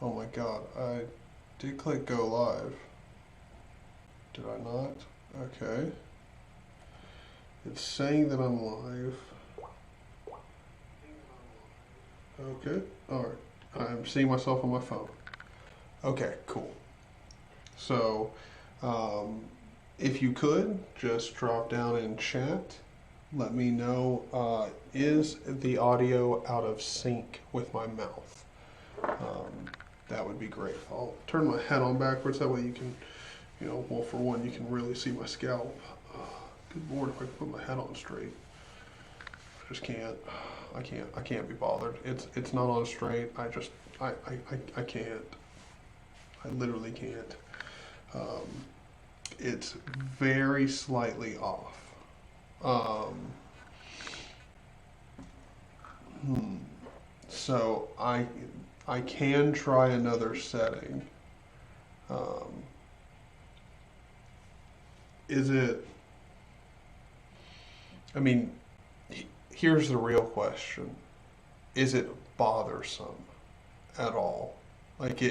Oh my god, I did click go live. Did I not? Okay. It's saying that I'm live. Okay, alright. I'm seeing myself on my phone. Okay, cool. So, if you could, just drop down in chat. Let me know, is the audio out of sync with my mouth? That would be great. I'll turn my head on backwards, that way you can, well, for one, you can really see my scalp. Good lord, if I could put my head on straight. I just can't. I can't be bothered. It's not on straight. I can't. I literally can't. It's very slightly off. So I can try another setting. Is it? I mean, here's the real question: is it bothersome at all? Like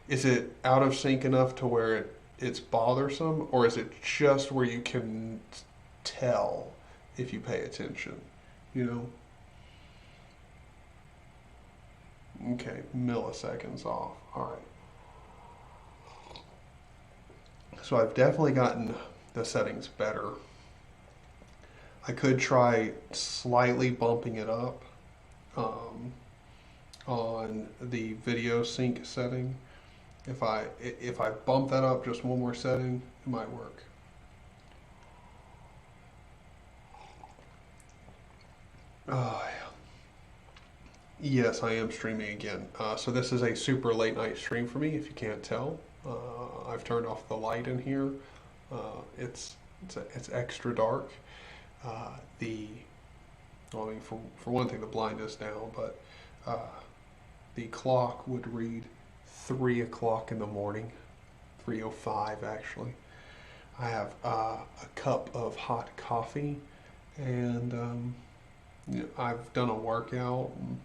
is it out of sync enough to where it's bothersome, or is it just where you can tell if you pay attention? You know? Okay, milliseconds off. All right. So I've definitely gotten the settings better. I could try slightly bumping it up on the video sync setting. If I bump that up just one more setting, it might work. Oh, yeah. Yes, I am streaming again. So this is a super late night stream for me, if you can't tell. I've turned off the light in here. It's extra dark. Well, I mean, for one thing, the blind is down, but the clock would read 3 o'clock in the morning, 3:05 actually. I have a cup of hot coffee, and I've done a workout. And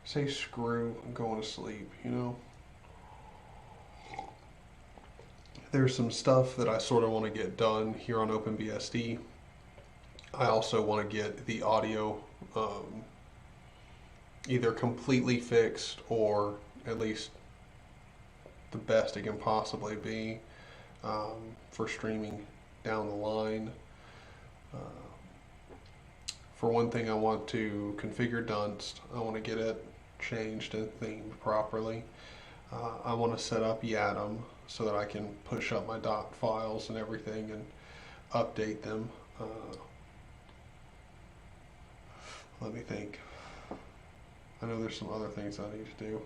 say screw, I'm going to sleep. There's some stuff that I sort of want to get done here on OpenBSD. I also want to get the audio either completely fixed or at least the best it can possibly be for streaming down the line. For one thing, I want to configure Dunst. I want to get it changed and themed properly. I want to set up Yatum so that I can push up my dot files and everything and update them. Let me think. I know there's some other things I need to do.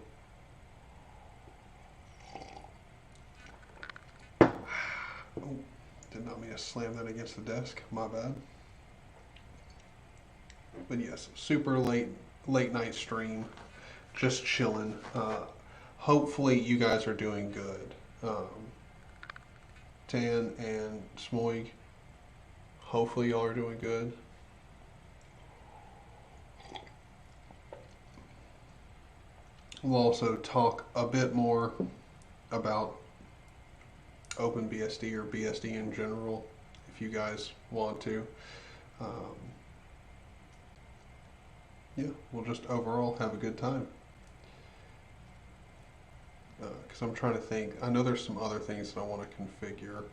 Oh, did not mean to slam that against the desk. My bad. But yes, super late night stream. Just chilling. Hopefully you guys are doing good. Tan and Smoig, hopefully y'all are doing good. We'll also talk a bit more about OpenBSD or BSD in general, if you guys want to. Yeah, we'll just overall have a good time. Because I'm trying to think, I know there's some other things that I want to configure.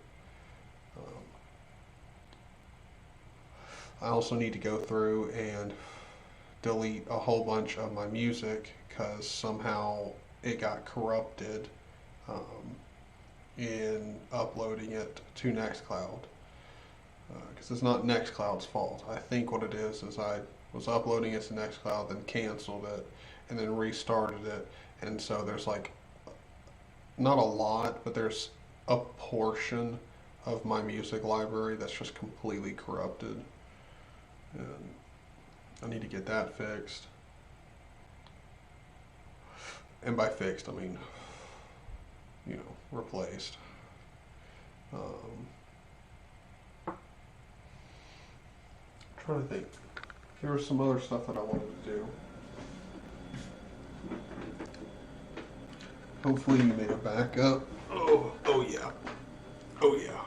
I also need to go through and delete a whole bunch of my music because somehow it got corrupted in uploading it to Nextcloud. Because it's not Nextcloud's fault. I think what it is I was uploading it to Nextcloud, then canceled it, and then restarted it. And so there's like, not a lot, but there's a portion of my music library that's just completely corrupted. And I need to get that fixed. And by fixed, I mean, replaced. I'm trying to think. There was some other stuff that I wanted to do. Hopefully you made a backup. Oh yeah. Oh yeah.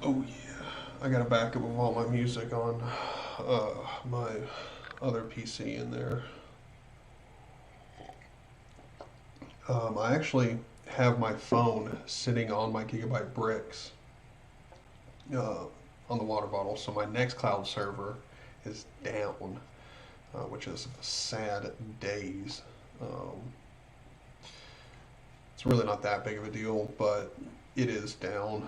Oh yeah. I got a backup of all my music on my other PC in there. I actually have my phone sitting on my Gigabyte bricks on the water bottle, so my Nextcloud server is down, which is sad days. It's really not that big of a deal, but it is down,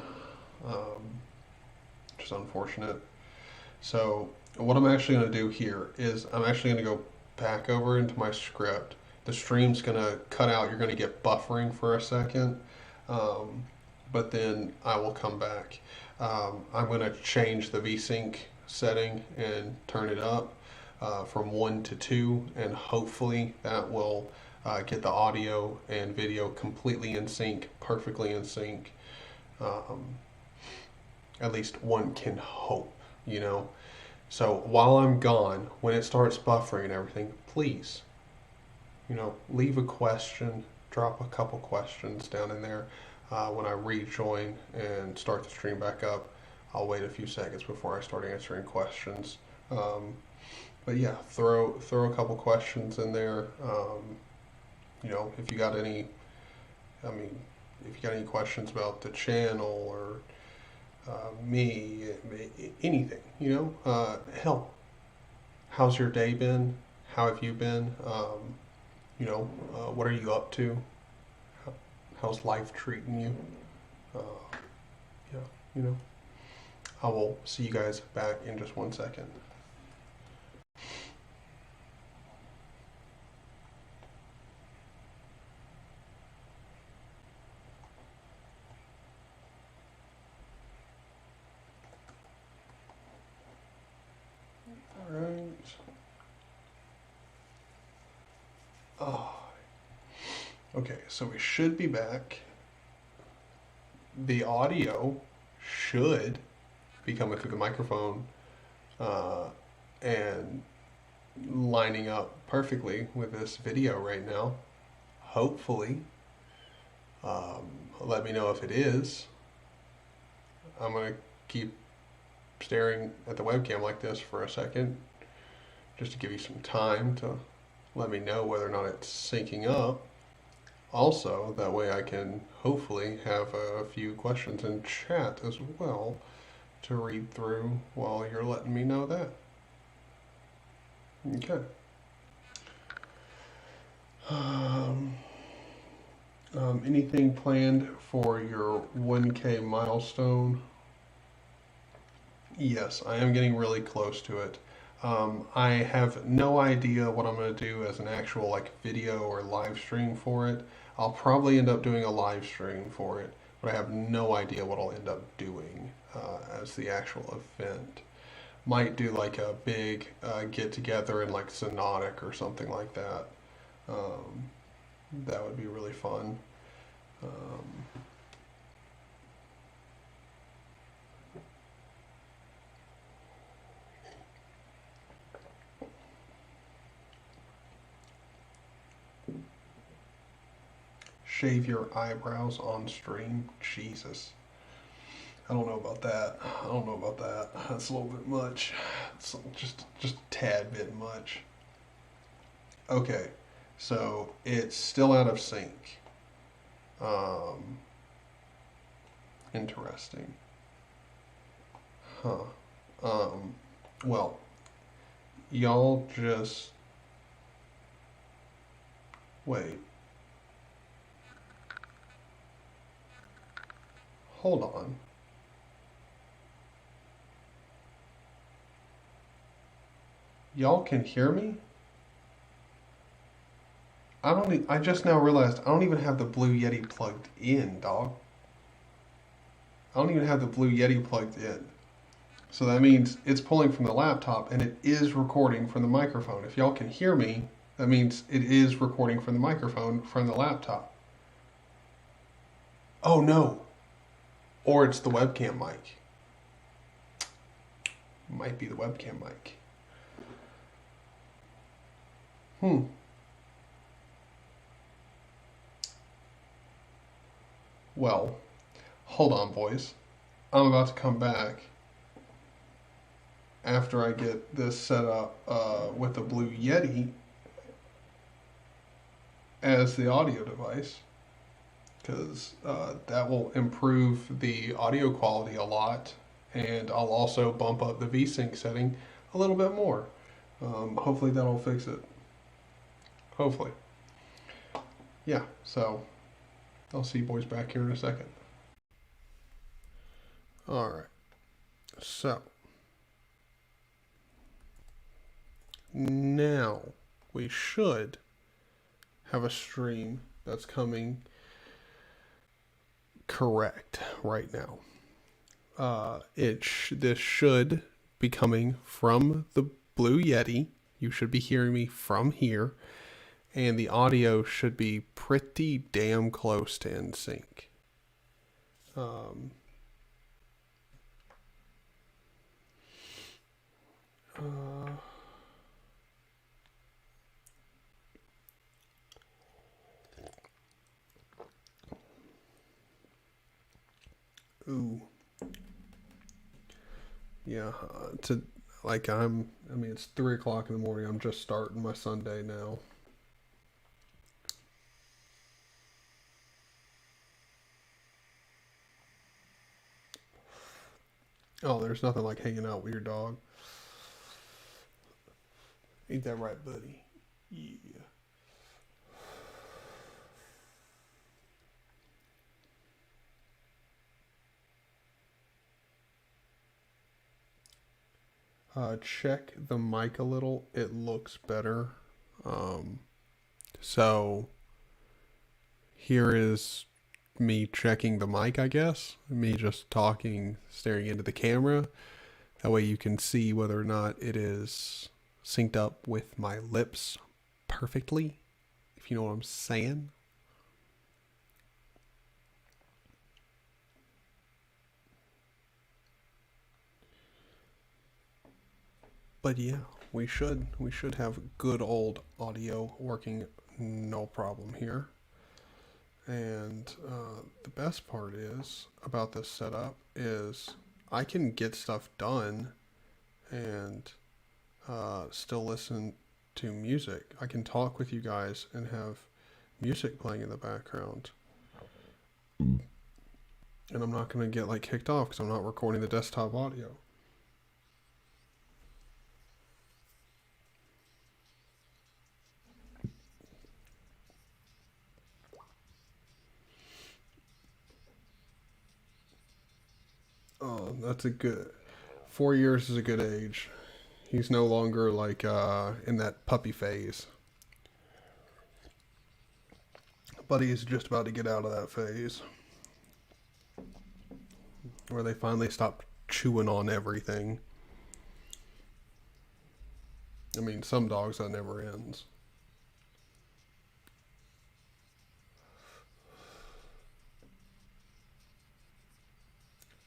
which is unfortunate. So what I'm actually going to do here is I'm actually going to go back over into my script. The stream's going to cut out. You're going to get buffering for a second, but then I will come back. I'm going to change the VSync setting and turn it up from 1 to 2, and hopefully that will get the audio and video completely in sync, perfectly in sync. At least one can hope, you know. So while I'm gone, when it starts buffering and everything, please, you know, leave a question, drop a couple questions down in there. When I rejoin and start the stream back up, I'll wait a few seconds before I start answering questions. But yeah, throw a couple questions in there. You know, if you got any, if you got any questions about the channel or me, anything, you know, hell, how's your day been? How have you been? You know, what are you up to? How's life treating you? Yeah, you know, I will see you guys back in just 1 second. All right. Oh. Okay, so we should be back. The audio should be coming through the microphone and lining up perfectly with this video right now. Hopefully. Let me know if it is. I'm going to keep staring at the webcam like this for a second, just to give you some time to let me know whether or not it's syncing up. Also, that way I can hopefully have a few questions in chat as well to read through while you're letting me know that. Okay. Anything planned for your 1K milestone? Yes, I am getting really close to it. I have no idea what I'm going to do as an actual like video or live stream for it. I'll probably end up doing a live stream for it, but I have no idea what I'll end up doing as the actual event. Might do like a big get together in like Sonotic or something like that. That would be really fun. Shave your eyebrows on stream? Jesus. I don't know about that. I don't know about that. That's a little bit much. It's just a tad bit much. Okay, so it's still out of sync. Interesting. Huh. Well, y'all just wait. Hold on. Y'all can hear me? I just now realized I don't even have the Blue Yeti plugged in, dog. I don't even have the Blue Yeti plugged in. So that means it's pulling from the laptop and it is recording from the microphone. If y'all can hear me, that means it is recording from the microphone from the laptop. Oh no. Or it's the webcam mic. Might be the webcam mic. well, hold on, boys. I'm about to come back after I get this set up with the Blue Yeti as the audio device, because that will improve the audio quality a lot, and I'll also bump up the VSync setting a little bit more. Hopefully that'll fix it. Hopefully. Yeah, so I'll see you boys back here in a second. Alright, so now we should have a stream that's coming correct right now. This should be coming from the Blue Yeti. You should be hearing me from here, and the audio should be pretty damn close to in sync. Ooh. Yeah, I mean, it's 3 o'clock in the morning. I'm just starting my Sunday now. Oh, there's nothing like hanging out with your dog. Ain't that right, buddy? Yeah. Check the mic a little. It looks better. So here is me checking the mic, I guess. Me just talking, staring into the camera. That way you can see whether or not it is synced up with my lips perfectly, if you know what I'm saying. But yeah, we should have good old audio working no problem here. And the best part is about this setup is I can get stuff done and still listen to music. I can talk with you guys and have music playing in the background. And I'm not going to get like kicked off because I'm not recording the desktop audio. Oh, that's a good... 4 years is a good age. He's no longer like in that puppy phase. But he's just about to get out of that phase. Where they finally stop chewing on everything. I mean, some dogs that never ends.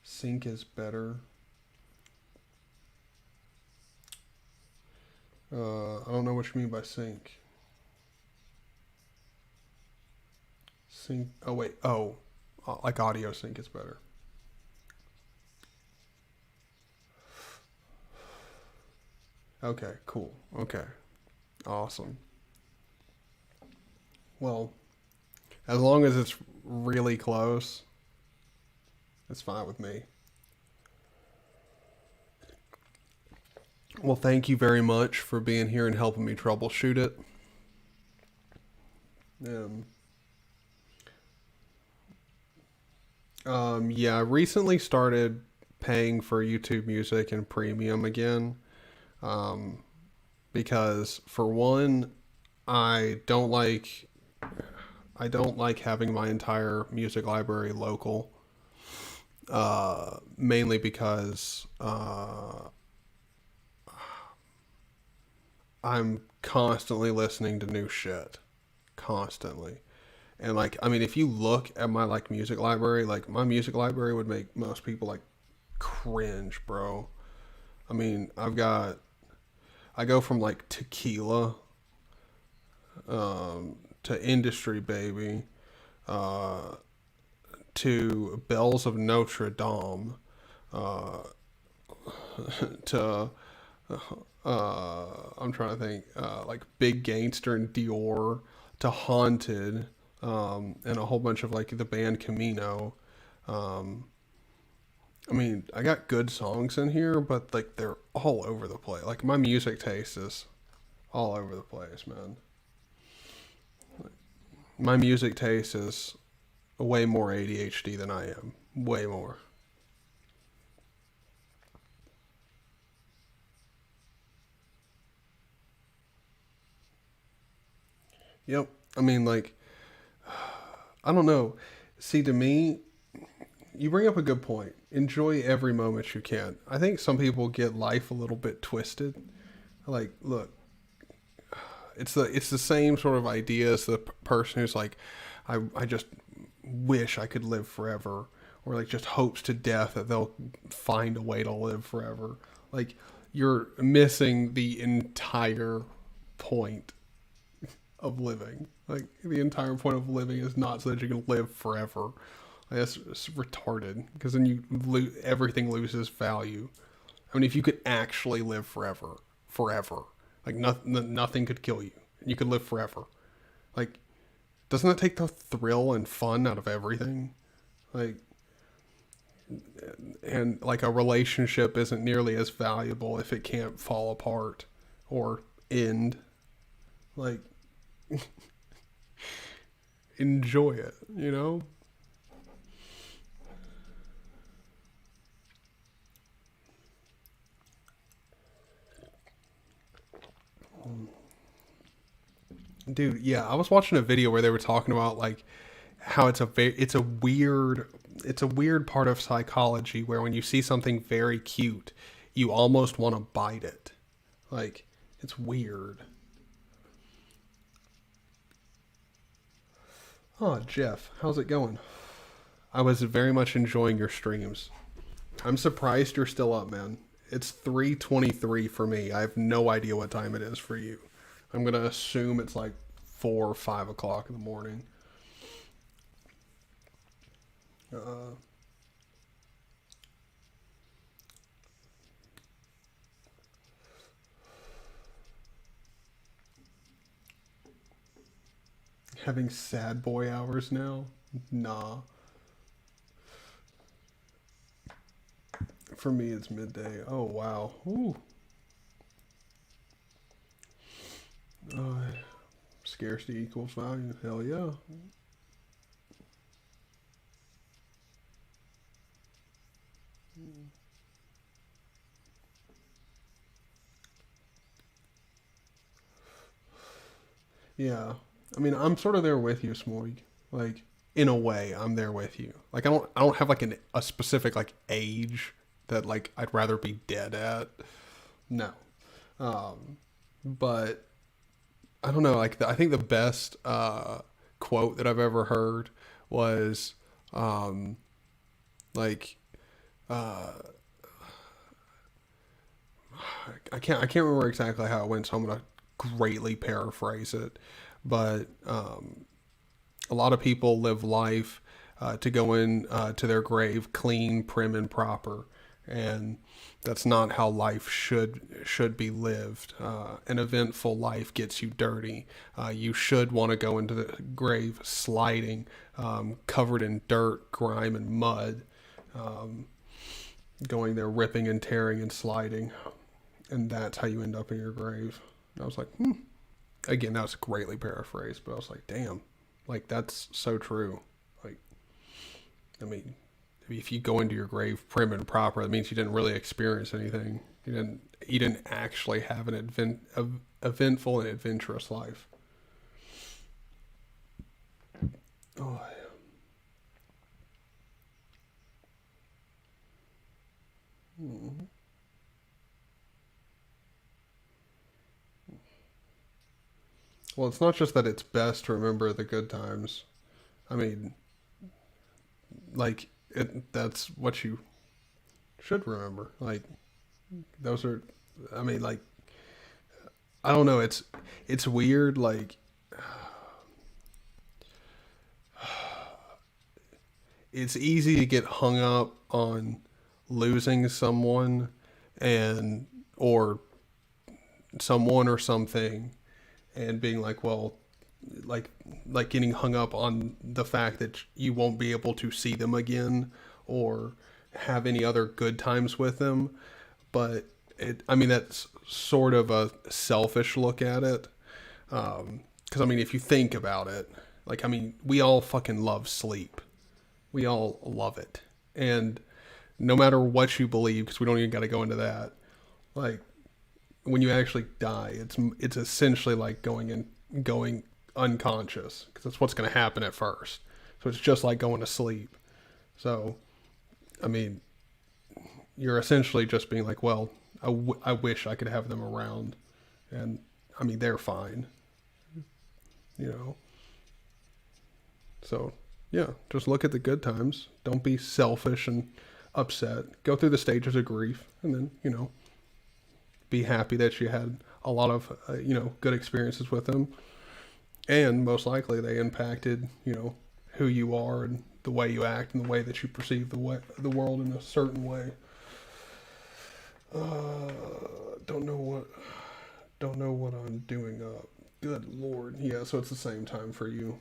Sync is better. I don't know what you mean by sync. Sync. Oh wait. Oh, like audio sync is better. Okay. Cool. Okay. Awesome. Well, as long as it's really close, it's fine with me. Well, thank you very much for being here and helping me troubleshoot it. Yeah, I recently started paying for YouTube Music and Premium again. Because for one, I don't like having my entire music library local. Mainly because I'm constantly listening to new shit. Constantly. And like, I mean, if you look at my like music library, like my music library would make most people like cringe, bro. I mean, I go from like Tequila, to Industry Baby, to Bells of Notre Dame, to I'm trying to think, like Big Gangster and Dior, to Haunted, and a whole bunch of like the band Camino. Um, I mean, I got good songs in here, but like they're all over the place. Like my music taste is all over the place, man. My music taste is way more ADHD than I am. Way more. Yep. I mean, like, I don't know. See, to me, you bring up a good point. Enjoy every moment you can. I think some people get life a little bit twisted. Like, look, it's the same sort of idea as the person who's like, I just wish I could live forever, or like just hopes to death that they'll find a way to live forever. Like, you're missing the entire point of living. Like, the entire point of living is not so that you can live forever. Like, that's it's retarded, because then everything loses value. I mean, if you could actually live forever, like nothing could kill you. You could live forever. Like, doesn't that take the thrill and fun out of everything? Like, and like a relationship isn't nearly as valuable if it can't fall apart or end. Like, enjoy it, you know? Dude, yeah, I was watching a video where they were talking about like how it's a weird part of psychology where when you see something very cute, you almost want to bite it. Like, it's weird. Oh, Jeff, how's it going? I was very much enjoying your streams. I'm surprised you're still up, man. It's 3:23 for me. I have no idea what time it is for you. I'm gonna assume it's like 4 or 5 o'clock in the morning. Uh, Having sad boy hours now? Nah. For me, it's midday. Oh, wow. Ooh. Uh, Scarcity equals value. Hell yeah. Yeah. I mean, I'm sort of there with you, Smoig. Like, in a way, I'm there with you. Like, I don't have like a specific like age that like I'd rather be dead at. No. Um, but I don't know. Like, I think the best quote that I've ever heard was um, like uh, I can't remember exactly how it went, so I'm gonna greatly paraphrase it. But a lot of people live life to go in to their grave clean, prim, and proper, and that's not how life should be lived. An eventful life gets you dirty. You should want to go into the grave sliding, covered in dirt, grime, and mud, going there ripping and tearing and sliding, and that's how you end up in your grave. And I was like, again, that was greatly paraphrased, but I was like, damn, like that's so true. Like, I mean, if you go into your grave prim and proper, that means you didn't really experience anything. You didn't actually have an eventful and adventurous life. Oh, yeah. Well, it's not just that it's best to remember the good times. I mean, like that's what you should remember. Like, those are, I mean, like, I don't know. It's weird. Like, it's easy to get hung up on losing someone and or someone or something and being like, well, like like getting hung up on the fact that you won't be able to see them again or have any other good times with them. But I mean, that's sort of a selfish look at it. Because I mean, if you think about it, like, I mean, we all fucking love sleep. We all love it, and no matter what you believe, because we don't even got to go into that. Like, when you actually die, it's essentially like going unconscious, because that's what's going to happen at first. So it's just like going to sleep. So, I mean, you're essentially just being like, well, I wish I could have them around, and I mean, they're fine, you know. So yeah, just look at the good times. Don't be selfish and upset. Go through the stages of grief, and then, you know, be happy that you had a lot of you know, good experiences with them, and most likely they impacted, you know, who you are and the way you act and the way that you perceive the world in a certain way. Don't know what I'm doing up. Good Lord. Yeah, so it's the same time for you.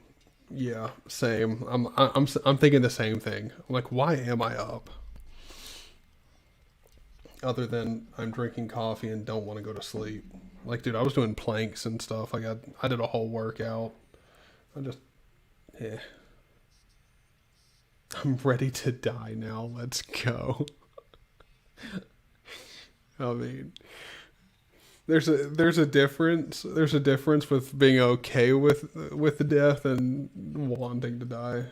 Yeah, same. I'm thinking the same thing. I'm like, why am I up? Other than I'm drinking coffee and don't want to go to sleep. Like, dude, I was doing planks and stuff. Like, I did a whole workout. I just, yeah. I'm ready to die now. Let's go. I mean, there's a difference. There's a difference with being okay with the death and wanting to die.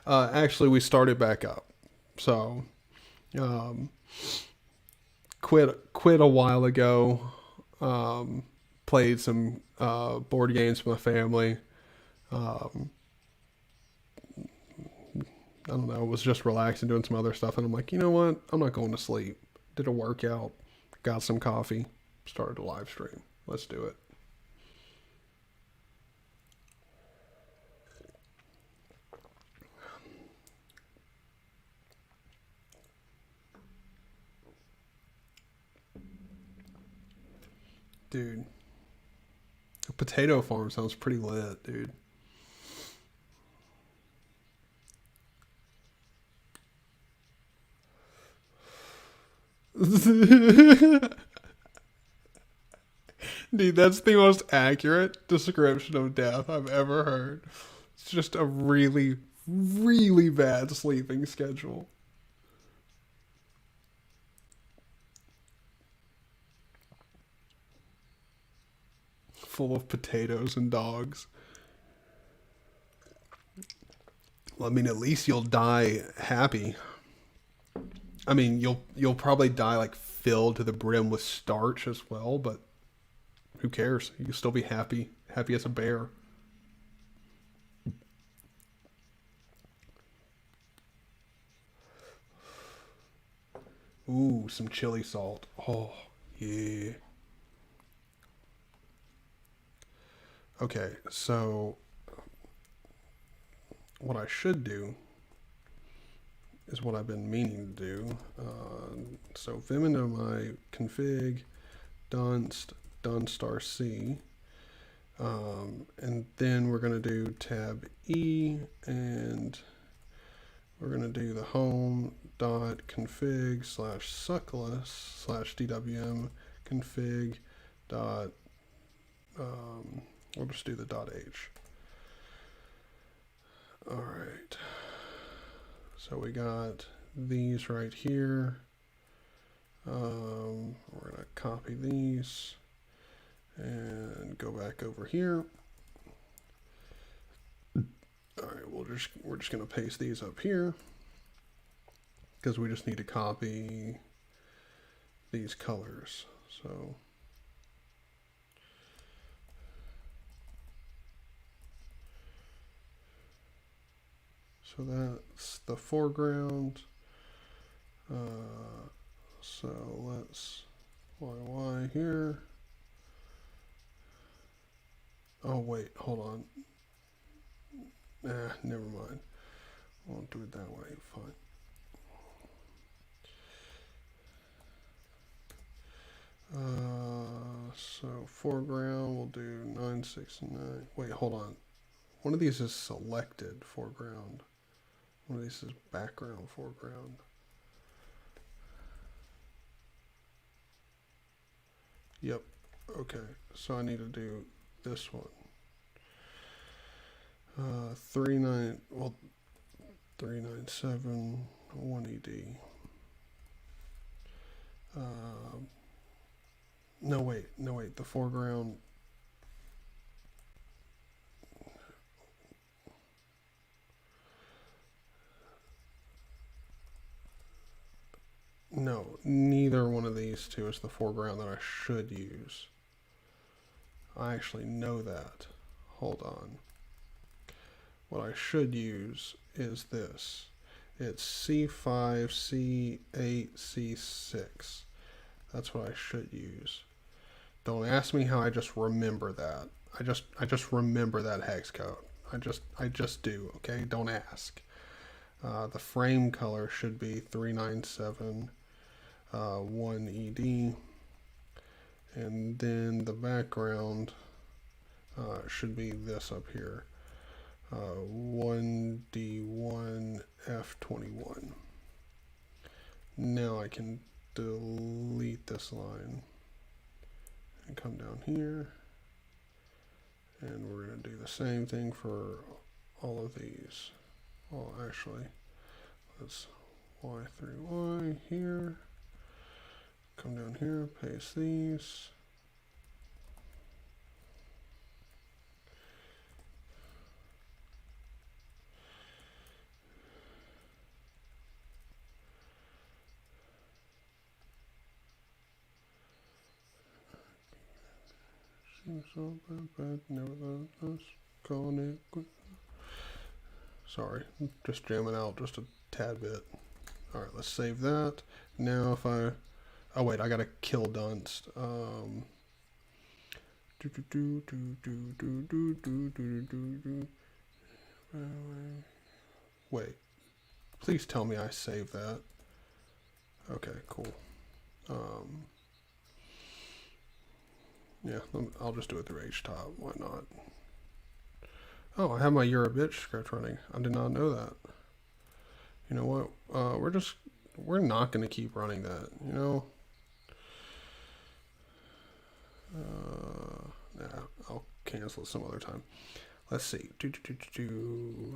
Actually, we started back up. So, um, quit a while ago. Played some board games with my family. Um, I don't know. Was just relaxing, doing some other stuff, and I'm like, you know what? I'm not going to sleep. Did a workout, got some coffee, started a live stream. Let's do it. Dude, a potato farm sounds pretty lit, dude. Dude, that's the most accurate description of death I've ever heard. It's just a really, really bad sleeping schedule. Full of potatoes and dogs. Well, I mean, at least you'll die happy. I mean, you'll probably die like filled to the brim with starch as well, but who cares? You can still be happy, happy as a bear. Ooh, some chili salt. Oh, yeah. Okay, so what I should do is what I've been meaning to do. So vim into my config, dunst, rc, and then we're going to do tab E, and we're going to do the home dot config slash suckless slash dwm config dot, we'll just do the dot h. All right. So we got these right here. We're gonna copy these and go back over here. All right, we're just gonna paste these up here because we just need to copy these colors. So that's the foreground. So let's YY here. Oh wait, hold on. never mind. Won't do it that way. Fine. So foreground, we'll do 969. Wait, hold on. One of these is selected foreground. One of these is background foreground. Yep. Okay. So I need to do this one. 397 1ED. No wait, the foreground. No, neither one of these two is the foreground that I should use. I actually know that. Hold on. What I should use is this. It's C5, C8, C6. That's what I should use. Don't ask me how I just remember that. I just remember that hex code. I just do, okay? Don't ask. The frame color should be 397 1ED, and then the background should be this up here, 1D1 F21. Now I can delete this line and come down here, and we're going to do the same thing for all of these. Well, actually, let's Y3Y here, come down here, paste these. So bad, nevertheless, calling it. Sorry, just jamming out just a tad bit. All right, let's save that. Now if I, oh wait, I gotta kill dunst. Wait, please tell me I saved that. Okay, cool. Yeah, I'll just do it through HTOP. Why not? Oh, I have my You're a Bitch script running. I did not know that. You know what? We're not going to keep running that, you know? Nah, I'll cancel it some other time. Let's see.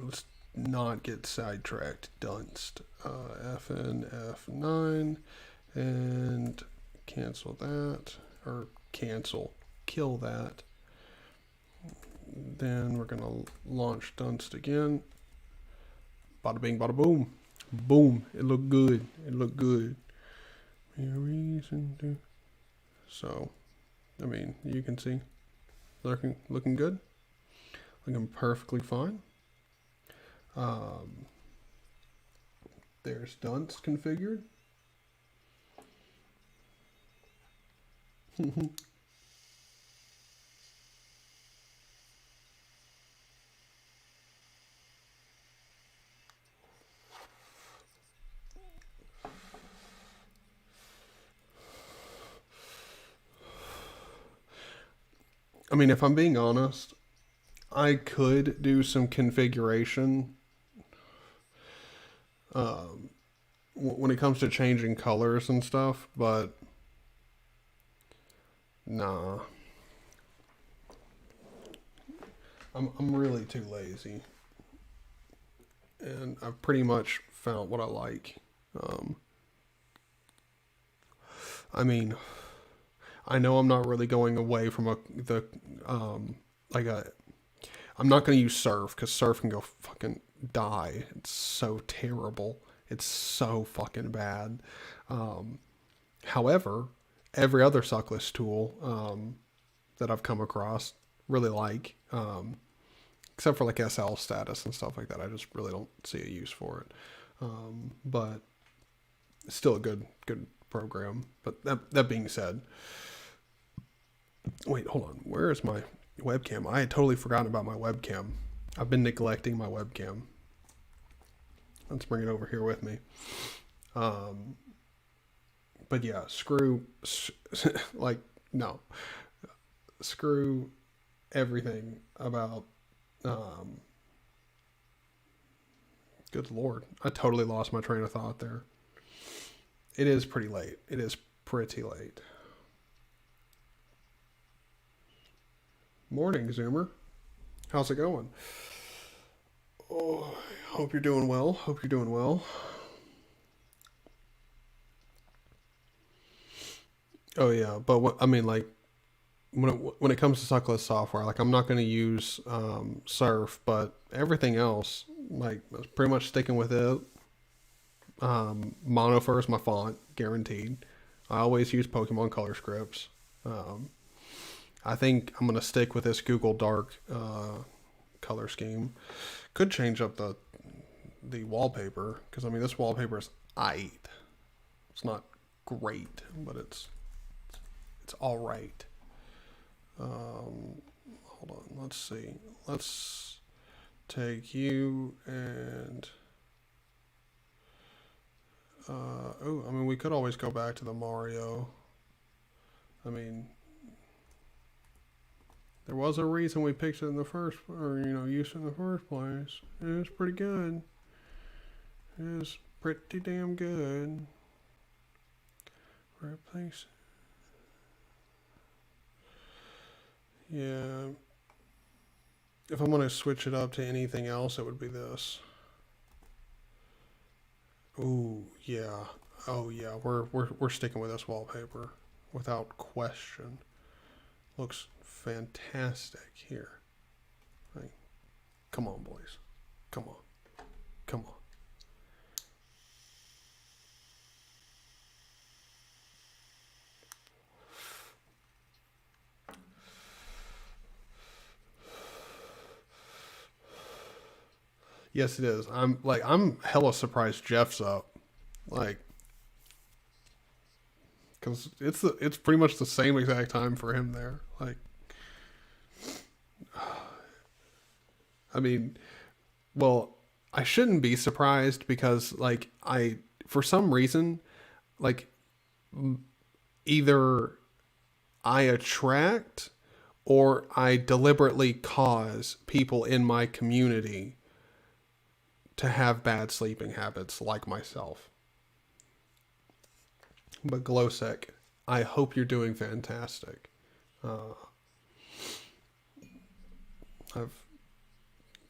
Let's not get sidetracked. Dunst. FN F9 and cancel that, or kill that. Then we're gonna launch dunst again. Bada bing, bada boom. Boom. It looked good. It looked good. So, I mean, you can see, looking good. Looking perfectly fine. There's dunst configured. I mean, if I'm being honest, I could do some configuration when it comes to changing colors and stuff, but nah. I'm really too lazy. And I've pretty much found what I like. I mean, I know I'm not really going away from I'm not going to use surf, because surf can go fucking die. It's so terrible. It's so fucking bad. However, every other suckless tool that I've come across really like, except for like SL status and stuff like that. I just really don't see a use for it. But it's still a good program. But that being said, wait, hold on. Where is my webcam? I had totally forgotten about my webcam. I've been neglecting my webcam. Let's bring it over here with me. But yeah, like, no. Screw everything about, good Lord. I totally lost my train of thought there. It is pretty late. It is pretty late. Morning, Zoomer. How's it going? Oh, hope you're doing well. Hope you're doing well. Oh yeah, but what I mean, like, when it comes to suckless software, like, I'm not going to use Surf, but everything else, like, pretty much sticking with it. Mono is my font, guaranteed. I always use Pokemon color scripts. I think I'm going to stick with this Google Dark color scheme. Could change up the wallpaper, because I mean, this wallpaper is aight. It's not great, but it's all right. Hold on, let's see. Let's take you and oh, I mean, we could always go back to the Mario. I mean, there was a reason we picked it in the first, or used it in the first place. It was pretty good. It was pretty damn good. Replace. Yeah. If I'm gonna switch it up to anything else, it would be this. Ooh, yeah. Oh yeah, we're sticking with this wallpaper without question. Looks fantastic here. Like, come on, boys. Come on. Come on. Yes, it is. I'm hella surprised Jeff's up. Like, because it's pretty much the same exact time for him there. Like, I mean, well, I shouldn't be surprised because, like, for some reason, like, either I attract or I deliberately cause people in my community to have bad sleeping habits like myself. But Glowsec, I hope you're doing fantastic. I've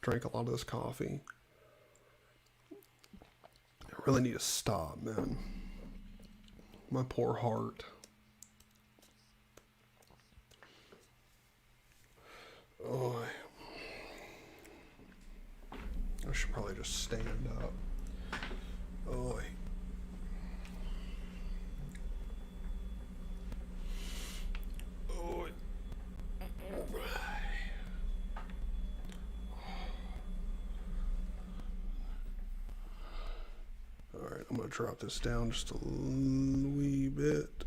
drank a lot of this coffee. I really need to stop, man. My poor heart. Oh, I should probably just stand up. Oh. Oh. All right, I'm gonna drop this down just a wee bit.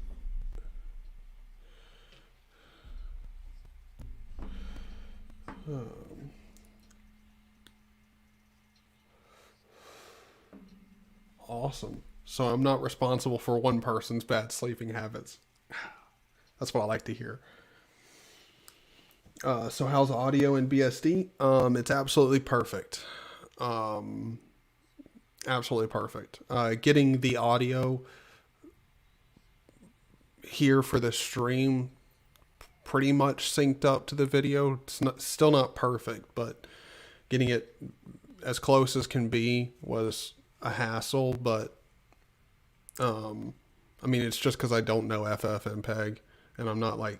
Awesome. So I'm not responsible for one person's bad sleeping habits. That's what I like to hear. So how's audio in BSD? It's absolutely perfect. Absolutely perfect. Getting the audio here for the stream pretty much synced up to the video. It's still not perfect, but getting it as close as can be was a hassle. But I mean, it's just because I don't know FFmpeg, and I'm not an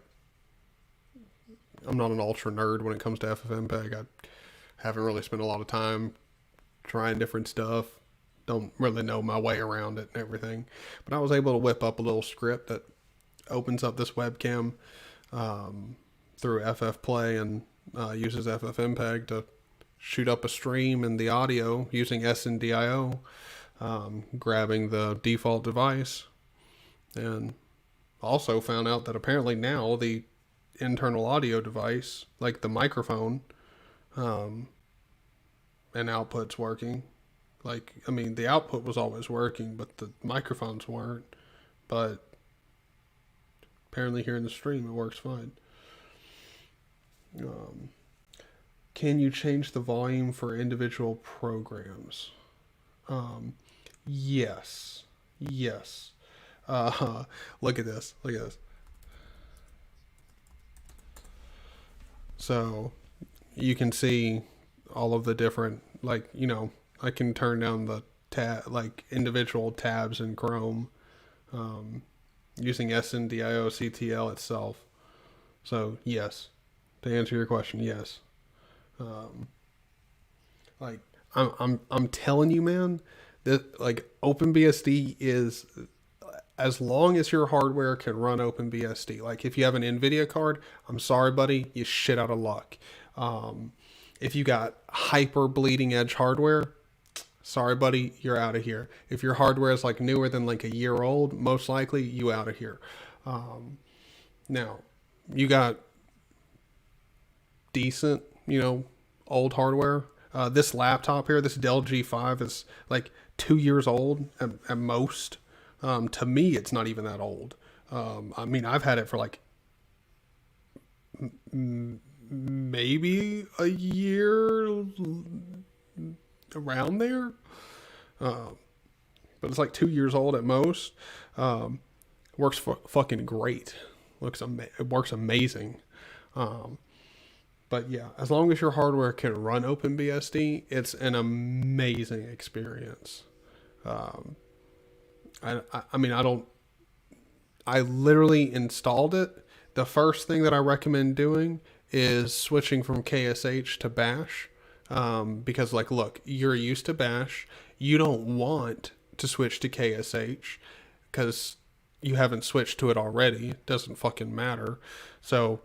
ultra nerd when it comes to FFmpeg. I haven't really spent a lot of time trying different stuff. Don't really know my way around it and everything. But I was able to whip up a little script that opens up this webcam through FF Play and uses FFmpeg to shoot up a stream and the audio using SNDIO, grabbing the default device. And also found out that apparently now the internal audio device, like the microphone, and output's working. Like, I mean, the output was always working, but the microphones weren't. But apparently here in the stream, it works fine. Can you change the volume for individual programs? Yes. Yes. Look at this. Look at this. So you can see all of the different, like, you know, I can turn down the like individual tabs in Chrome using SNDIOCTL itself. So yes, to answer your question, yes. Like I'm telling you, man, that like OpenBSD is, as long as your hardware can run OpenBSD. Like if you have an NVIDIA card, I'm sorry, buddy, you shit out of luck. If you got hyper bleeding edge hardware, sorry, buddy, you're out of here. If your hardware is like newer than like a year old, most likely you out of here. Now, you got decent, you know, old hardware. This laptop here, this Dell G5 is like 2 years old at most. To me, it's not even that old. I mean, I've had it for like maybe a year, around there. But it's like 2 years old at most. Works fucking great. It works amazing. But yeah, as long as your hardware can run OpenBSD, it's an amazing experience. I mean, I literally installed it. The first thing that I recommend doing is switching from KSH to Bash. Because like, look, you're used to Bash. You don't want to switch to KSH because you haven't switched to it already. It doesn't fucking matter. So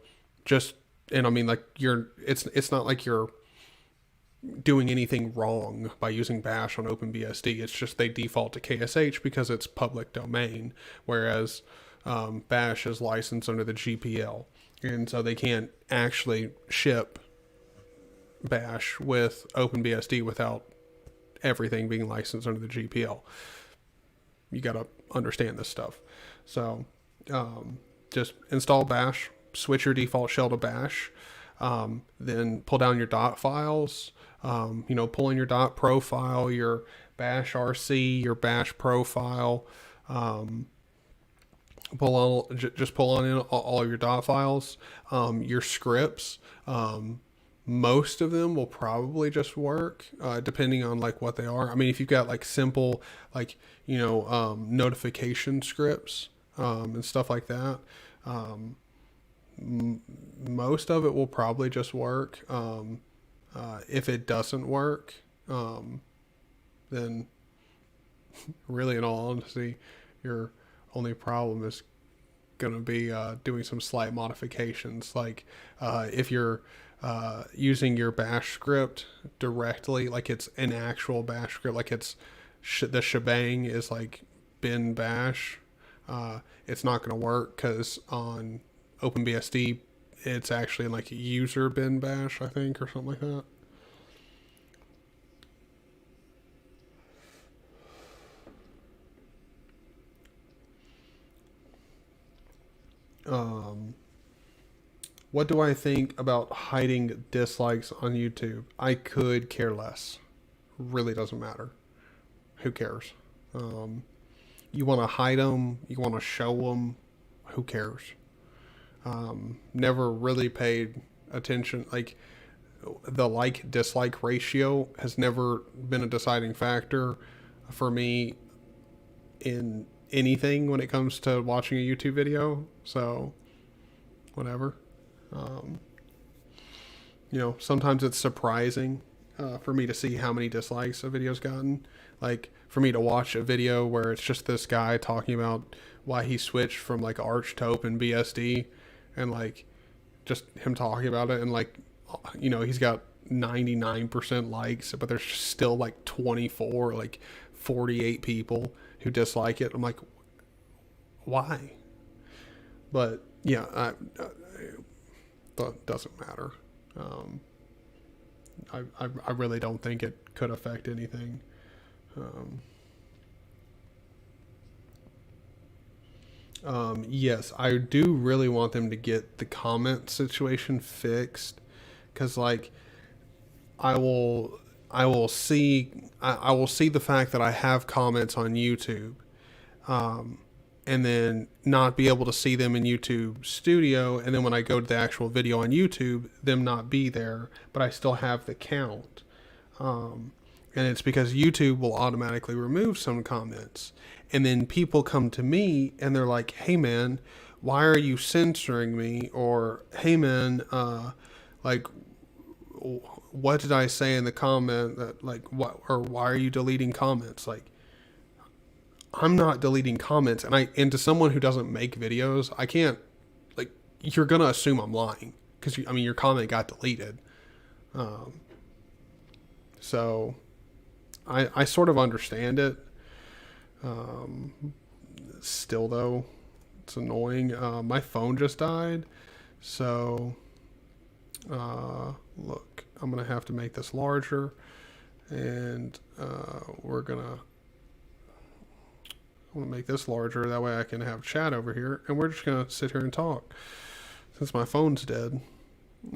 just, and I mean, like, it's not like you're doing anything wrong by using Bash on OpenBSD. It's just they default to KSH because it's public domain, whereas Bash is licensed under the GPL, and so they can't actually ship Bash with OpenBSD without everything being licensed under the GPL. You got to understand this stuff. So just install Bash, switch your default shell to Bash, then pull down your dot files, you know, pull in your dot profile, your bash RC, your bash profile, just pull on in all your dot files, your scripts. Most of them will probably just work, depending on like what they are. I mean, if you've got like simple, like, you know, notification scripts, and stuff like that, most of it will probably just work. If it doesn't work, then really, in all honesty, your only problem is going to be doing some slight modifications. Like if you're using your bash script directly, like it's an actual bash script, like it's the shebang is like bin bash, it's not going to work because on OpenBSD it's actually like user bin bash, I think, or something like that. What do I think about hiding dislikes on YouTube? I could care less. Really doesn't matter. Who cares? You want to hide them, you want to show them, who cares? Never really paid attention. Like, the like dislike ratio has never been a deciding factor for me in anything when it comes to watching a YouTube video. So whatever. You know, sometimes it's surprising for me to see how many dislikes a video's gotten. Like, for me to watch a video where it's just this guy talking about why he switched from like Arch to OpenBSD, and like just him talking about it, and like, you know, he's got 99% likes, but there's still like 24, like 48 people who dislike it. I'm like, why? But yeah, that doesn't matter. I really don't think it could affect anything. Yes, I do really want them to get the comment situation fixed, because like I will I will see I will see the fact that I have comments on YouTube, and then not be able to see them in YouTube Studio, and then when I go to the actual video on YouTube, them not be there, but I still have the count. And it's because YouTube will automatically remove some comments. And then people come to me and they're like, hey man, why are you censoring me? Or, hey man, like, what did I say in the comment that, like, what, or why are you deleting comments? Like, I'm not deleting comments. And to someone who doesn't make videos, I can't, like, you're going to assume I'm lying. Because, I mean, your comment got deleted. So I sort of understand it. Still though, it's annoying. My phone just died, so look, I'm gonna have to make this larger, and I'm gonna make this larger. That way I can have chat over here, and we're just gonna sit here and talk. Since my phone's dead,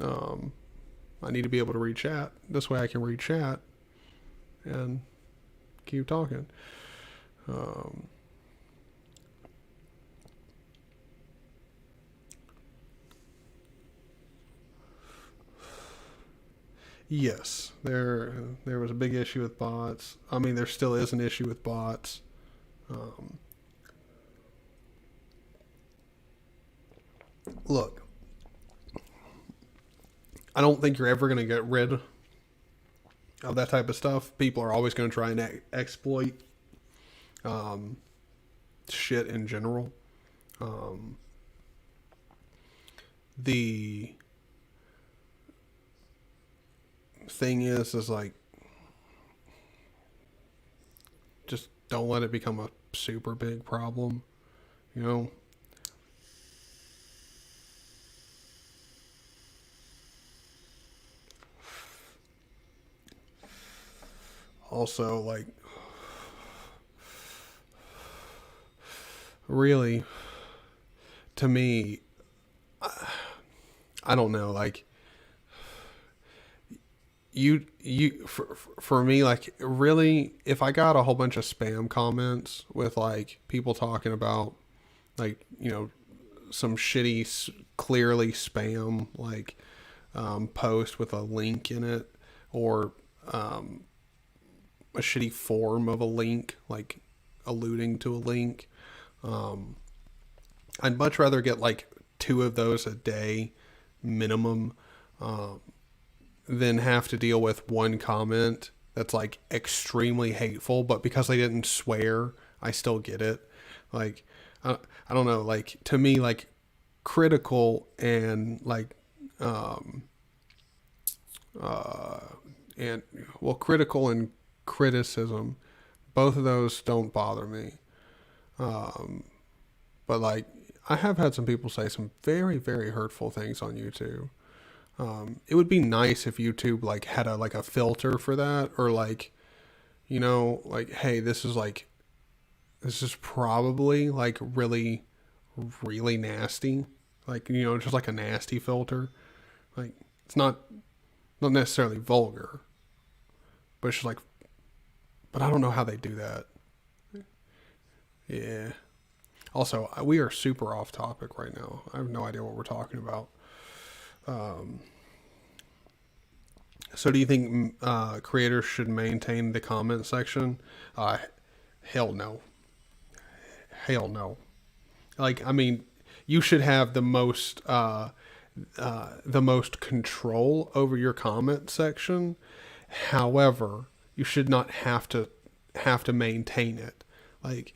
I need to be able to read chat. This way I can read chat and keep talking. Yes, there was a big issue with bots. I mean, there still is an issue with bots. Look, I don't think you're ever going to get rid of that type of stuff. People are always going to try and exploit shit in general. The thing is like, just don't let it become a super big problem, you know? Also, like, really, to me, I don't know, like, for me, like, really, if I got a whole bunch of spam comments with like people talking about, like, you know, some shitty, clearly spam, like, post with a link in it, or a shitty form of a link, like alluding to a link, I'd much rather get like 2 of those a day minimum, than have to deal with one comment that's like extremely hateful, but because they didn't swear, I still get it. Like, I don't know, like, to me, like, critical and like, and well, critical and criticism, both of those don't bother me. But like, I have had some people say some very, very hurtful things on YouTube. It would be nice if YouTube like had a filter for that, or like, you know, like, hey, this is probably like really, really nasty. Like, you know, just like a nasty filter. Like, it's not necessarily vulgar, but it's just like, but I don't know how they do that. Yeah. Also, we are super off topic right now. I have no idea what we're talking about. So do you think creators should maintain the comment section? Hell no. Hell no. Like, I mean, you should have the most control over your comment section. However, you should not have to maintain it. Like,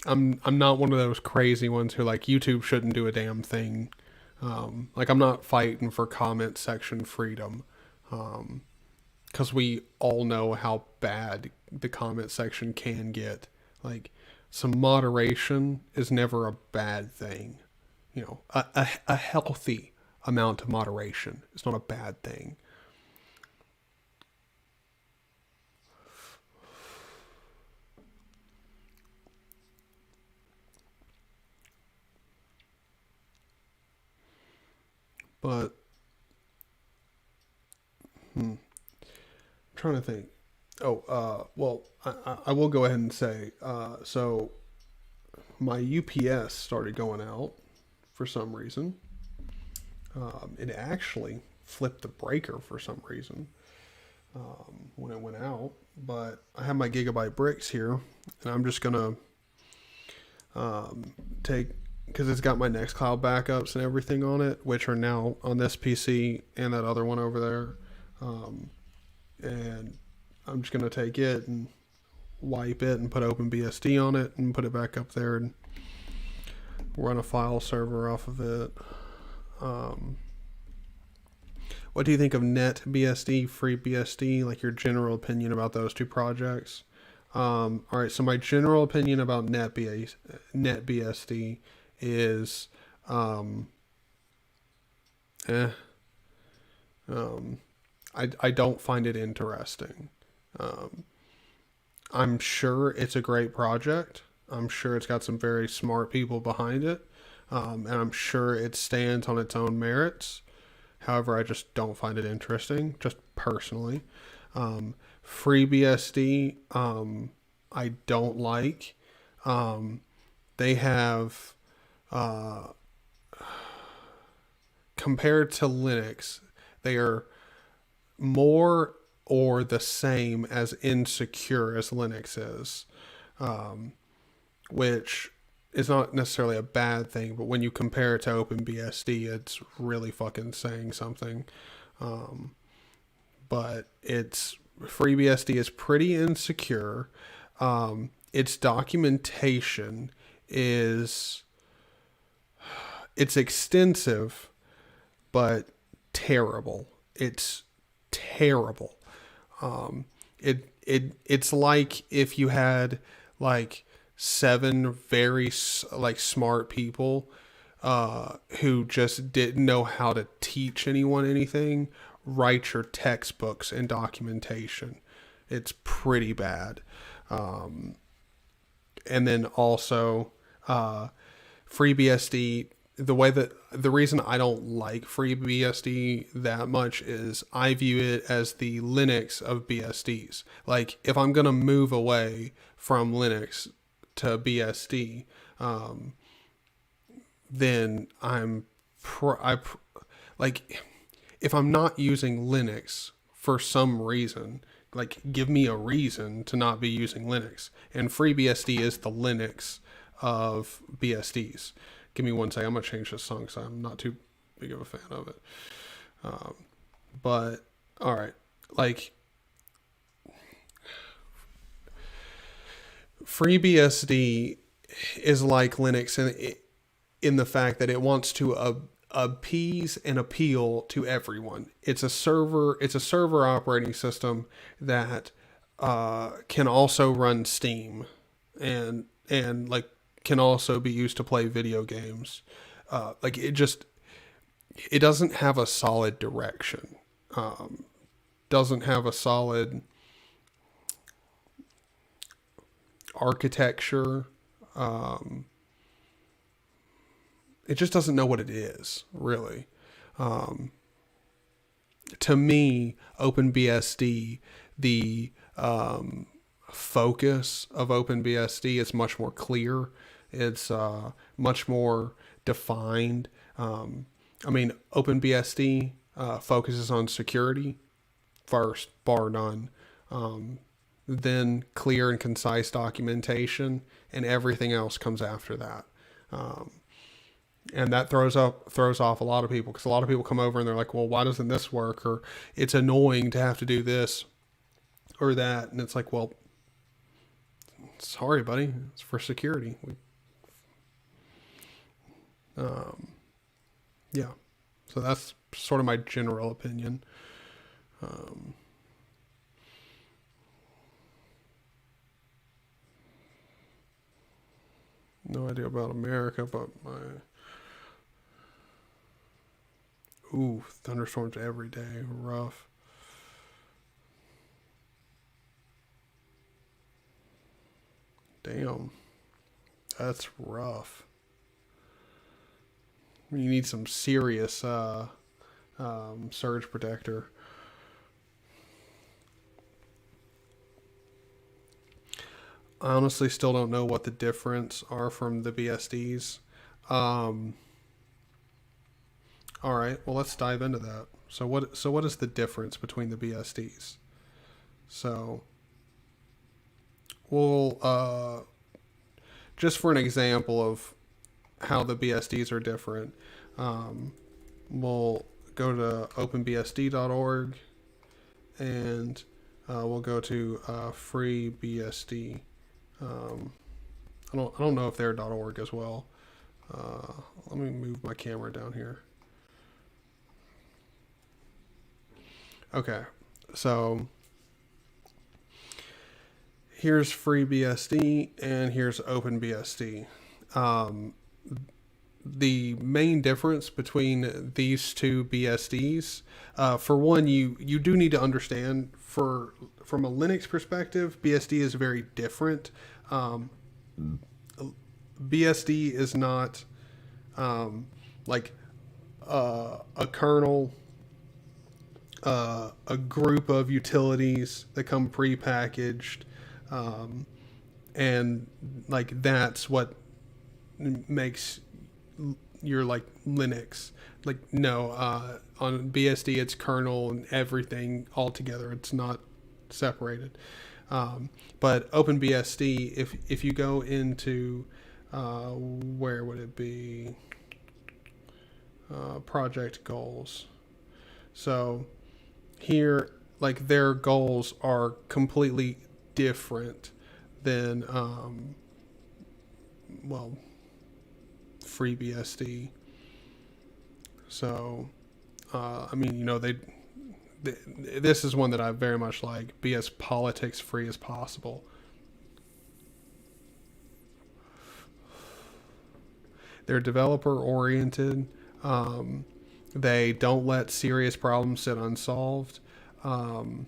I'm not one of those crazy ones who like YouTube shouldn't do a damn thing. Like, I'm not fighting for comment section freedom, because we all know how bad the comment section can get. Like, some moderation is never a bad thing. You know, a healthy amount of moderation is not a bad thing. But I'm trying to think. Oh, well, I will go ahead and say, so my UPS started going out for some reason. It actually flipped the breaker for some reason when it went out. But I have my Gigabyte bricks here, and I'm just gonna take, because it's got my Nextcloud backups and everything on it, which are now on this PC and that other one over there. And I'm just gonna take it and wipe it and put OpenBSD on it and put it back up there and run a file server off of it. What do you think of NetBSD, FreeBSD? Like your general opinion about those two projects? All right, so my general opinion about NetBSD is, I don't find it interesting. I'm sure it's a great project. I'm sure it's got some very smart people behind it. And I'm sure it stands on its own merits. However, I just don't find it interesting, just personally. FreeBSD, I don't like. They have, compared to Linux, they are more or the same as insecure as Linux is, which is not necessarily a bad thing, but when you compare it to OpenBSD, it's really fucking saying something. But FreeBSD is pretty insecure. Its documentation it's extensive, but terrible. It's terrible. It's like if you had like 7 very like smart people who just didn't know how to teach anyone anything write your textbooks and documentation. It's pretty bad. And then also FreeBSD, the reason I don't like FreeBSD that much is I view it as the Linux of BSDs. Like if I'm going to move away from Linux to BSD, then like if I'm not using Linux for some reason, like give me a reason to not be using Linux. And FreeBSD is the Linux of BSDs. Give me one second. I'm gonna change this song because I'm not too big of a fan of it. But all right, like FreeBSD is like Linux in the fact that it wants to appease and appeal to everyone. It's a server operating system that can also run Steam and like can also be used to play video games. Like it doesn't have a solid direction. Doesn't have a solid architecture. It just doesn't know what it is, really. To me, OpenBSD, the focus of OpenBSD is much more clear. It's much more defined. I mean, OpenBSD focuses on security first, bar none. Then clear and concise documentation, and everything else comes after that. And that throws off a lot of people, because a lot of people come over and they're like, well, why doesn't this work? Or it's annoying to have to do this or that. And it's like, well, sorry, buddy. It's for security. Yeah. So that's sort of my general opinion. No idea about America, but thunderstorms every day. Rough. Damn. That's rough. You need some serious surge protector. I honestly still don't know what the difference are from the BSDs. All right, well, let's dive into that. So what is the difference between the BSDs? So we'll just for an example of how the BSDs are different, we'll go to openbsd.org and we'll go to FreeBSD. I don't know if they're .org as well. Let me move my camera down here. Okay, so here's FreeBSD and here's OpenBSD. The main difference between these two BSDs, for one, you do need to understand from a Linux perspective, BSD is very different. BSD is not like a kernel, a group of utilities that come pre-packaged, and like that's what makes your like Linux. Like no, on BSD it's kernel and everything all together. It's not separated. But OpenBSD, if you go into where would it be? Project goals. So here, like their goals are completely different than FreeBSD. So I mean, you know, this is one that I very much like. Be as politics free as possible. They're developer oriented. They don't let serious problems sit unsolved. And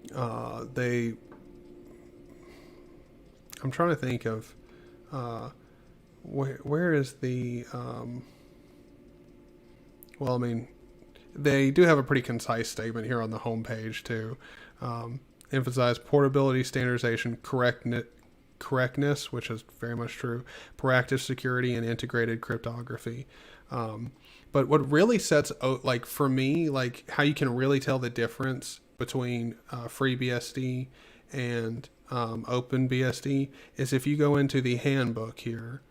they, I'm trying to think of where is the well, I mean, they do have a pretty concise statement here on the homepage too. Emphasize portability, standardization, correctness, which is very much true, proactive security, and integrated cryptography. But what really sets out, like for me, like how you can really tell the difference between FreeBSD and OpenBSD is if you go into the handbook here.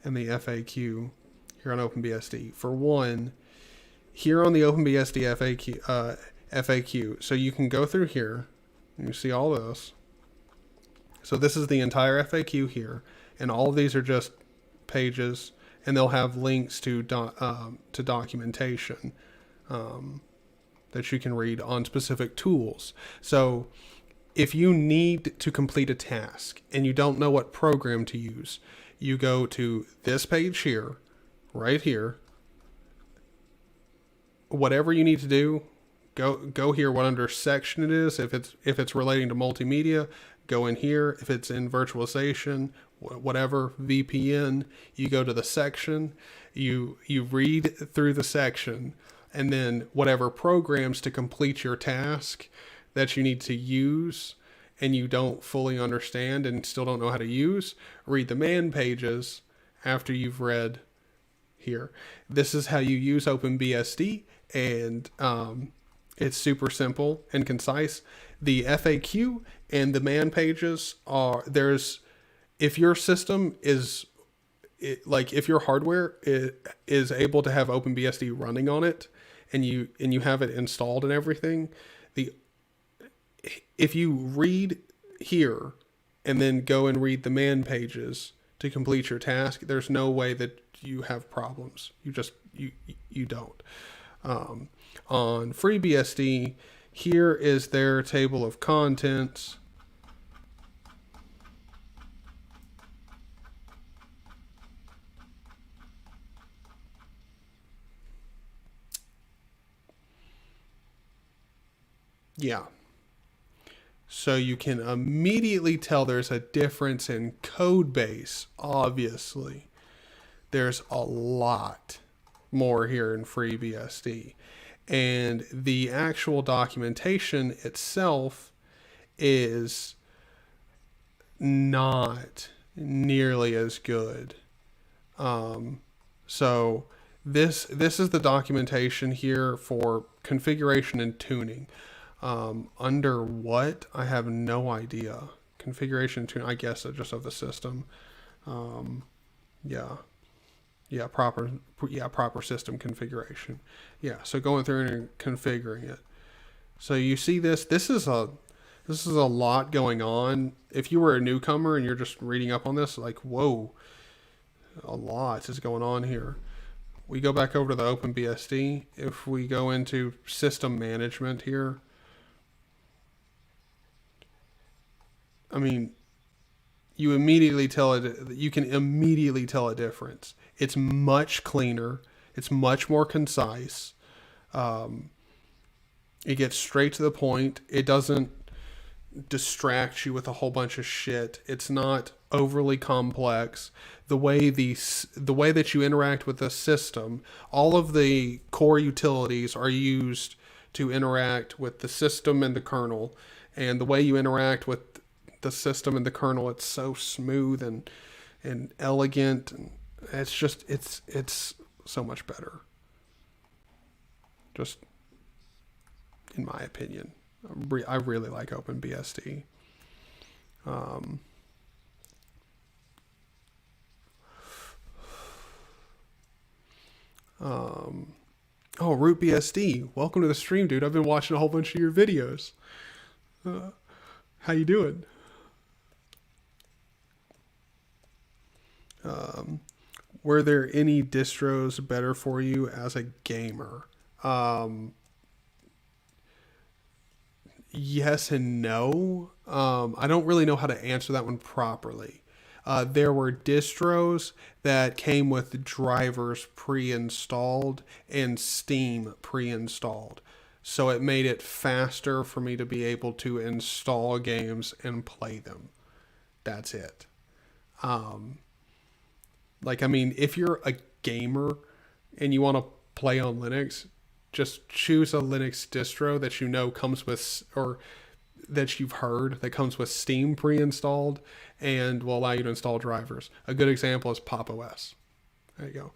And the FAQ here on OpenBSD. For one, here on the OpenBSD FAQ, so you can go through here, and you see all this. So this is the entire FAQ here, and all of these are just pages, and they'll have links to documentation that you can read on specific tools. So if you need to complete a task and you don't know what program to use, you go to this page here, right here. Whatever you need to do, go here. What under section it is. If it's relating to multimedia, go in here. If it's in virtualization, whatever VPN, you go to the section. You read through the section, and then whatever programs to complete your task that you need to use and you don't fully understand and still don't know how to use, read the man pages after you've read here. This is how you use OpenBSD, and it's super simple and concise. The FAQ and the man pages are, if your system is, if your hardware is able to have OpenBSD running on it, and you have it installed and everything, if you read here and then go and read the man pages to complete your task, there's no way that you have problems. You don't. On FreeBSD, here is their table of contents. Yeah. So you can immediately tell there's a difference in code base, obviously. There's a lot more here in FreeBSD. And the actual documentation itself is not nearly as good. So this is the documentation here for configuration and tuning. Under what? I have no idea. Configuration and tuning, I guess just of the system. Yeah. Yeah, proper system configuration. Yeah, so going through and configuring it. So you see this is a lot going on. If you were a newcomer and you're just reading up on this, like, whoa, a lot is going on here. We go back over to the OpenBSD. If we go into system management here, I mean, you can immediately tell a difference. It's much cleaner. It's much more concise. It gets straight to the point. It doesn't distract you with a whole bunch of shit. It's not overly complex. The way that you interact with the system, all of the core utilities are used to interact with the system and the kernel. And the way you interact with the system and the kernel, it's so smooth and elegant, and it's so much better, just in my opinion. I really like OpenBSD. Oh, RootBSD, welcome to the stream, dude. I've been watching a whole bunch of your videos. How you doing? Were there any distros better for you as a gamer? Yes and no. I don't really know how to answer that one properly. There were distros that came with drivers pre-installed and Steam pre-installed. So it made it faster for me to be able to install games and play them. That's it. If you're a gamer and you want to play on Linux, just choose a Linux distro that you know comes with, or that you've heard that comes with Steam pre-installed and will allow you to install drivers. A good example is Pop! OS. There you go.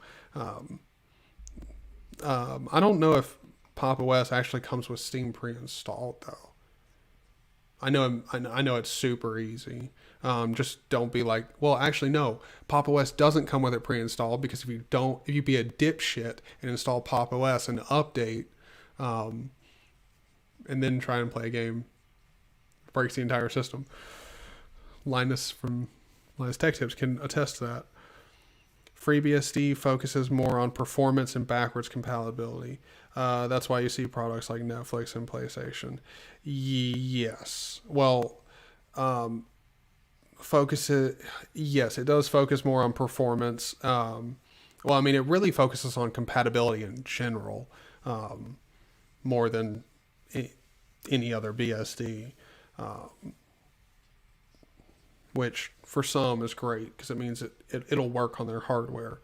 I don't know if Pop! OS actually comes with Steam pre-installed though. I know it's super easy. Just don't be like, well, actually no, Pop! OS doesn't come with it pre-installed, because if you be a dipshit and install Pop! OS and update, and then try and play a game, breaks the entire system. Linus from Linus Tech Tips can attest to that. FreeBSD focuses more on performance and backwards compatibility. That's why you see products like Netflix and PlayStation. Yes. Well, yes, it does focus more on performance. It really focuses on compatibility in general, more than any other BSD, which for some is great because it means it'll work on their hardware.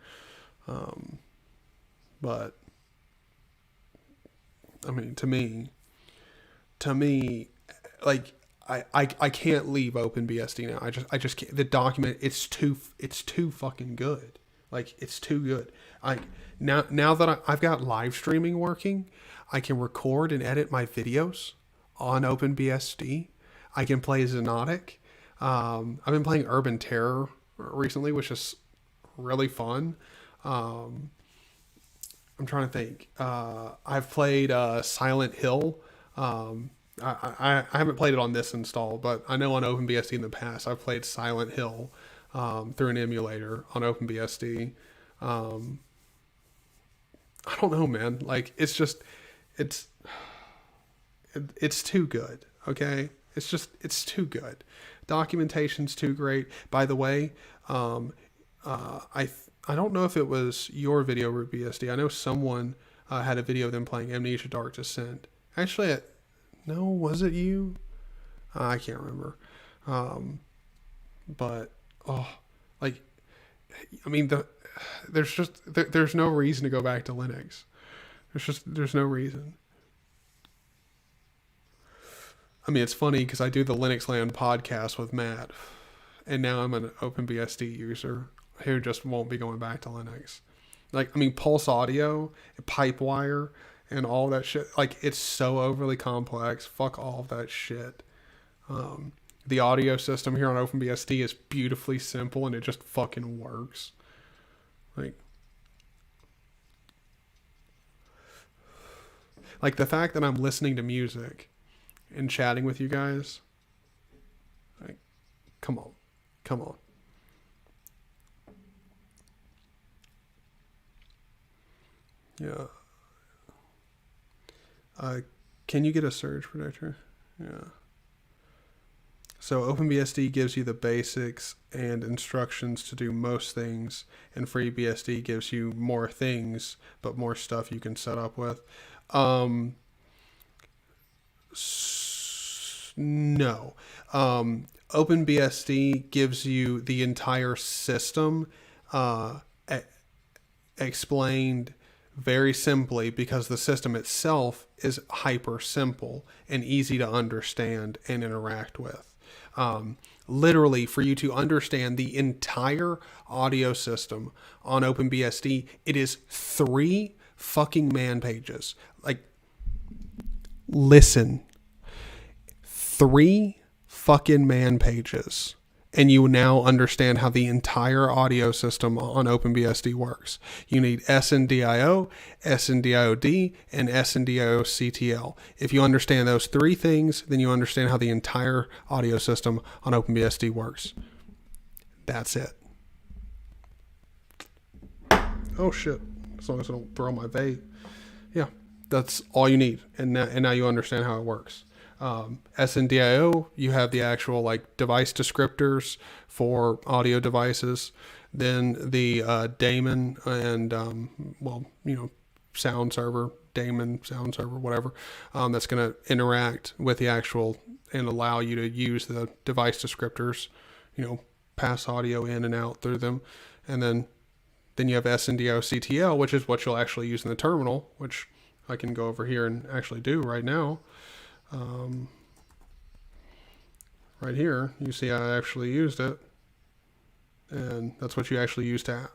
But I mean, to me, like, I can't leave OpenBSD now. I just can't. The document, it's too fucking good. Like, it's too good. Now that I've got live streaming working, I can record and edit my videos on OpenBSD. I can play Xenotic. I've been playing Urban Terror recently, which is really fun. I'm trying to think. I've played Silent Hill. I haven't played it on this install, but I know on OpenBSD in the past I've played Silent Hill through an emulator on OpenBSD. I don't know, man. Like, it's too good. Okay, it's too good. Documentation's too great. By the way, I don't know if it was your video, RootBSD. I know someone had a video of them playing Amnesia Dark Descent. Actually, no, was it you? I can't remember. But oh, like, I mean, there's no reason to go back to Linux. There's no reason. I mean, it's funny because I do the Linux Land podcast with Matt, and now I'm an OpenBSD user who just won't be going back to Linux. Like, I mean, Pulse Audio, Pipewire, and all that shit. Like, it's so overly complex. Fuck all of that shit. The audio system here on OpenBSD is beautifully simple, and it just fucking works. Like the fact that I'm listening to music and chatting with you guys. Like, come on, come on. Yeah. Can you get a surge protector? Yeah. So OpenBSD gives you the basics and instructions to do most things, and FreeBSD gives you more things, but more stuff you can set up with. No. OpenBSD gives you the entire system explained very simply because the system itself is hyper simple and easy to understand and interact with. Literally, for you to understand the entire audio system on OpenBSD, it is 3 fucking man pages. Like, listen, 3 fucking man pages, and you now understand how the entire audio system on OpenBSD works. You need SNDIO, SNDIOD, and SNDIO-CTL. If you understand those 3 things, then you understand how the entire audio system on OpenBSD works. That's it. Oh shit. As long as I don't throw my vape. Yeah, that's all you need. And now you understand how it works. SNDIO, you have the actual like device descriptors for audio devices. Then the daemon and sound server, daemon, sound server, whatever, that's going to interact with the actual and allow you to use the device descriptors, pass audio in and out through them. And then you have SNDIO-CTL, which is what you'll actually use in the terminal, which I can go over here and actually do right now. Right here, you see I actually used it, and that's what you actually use to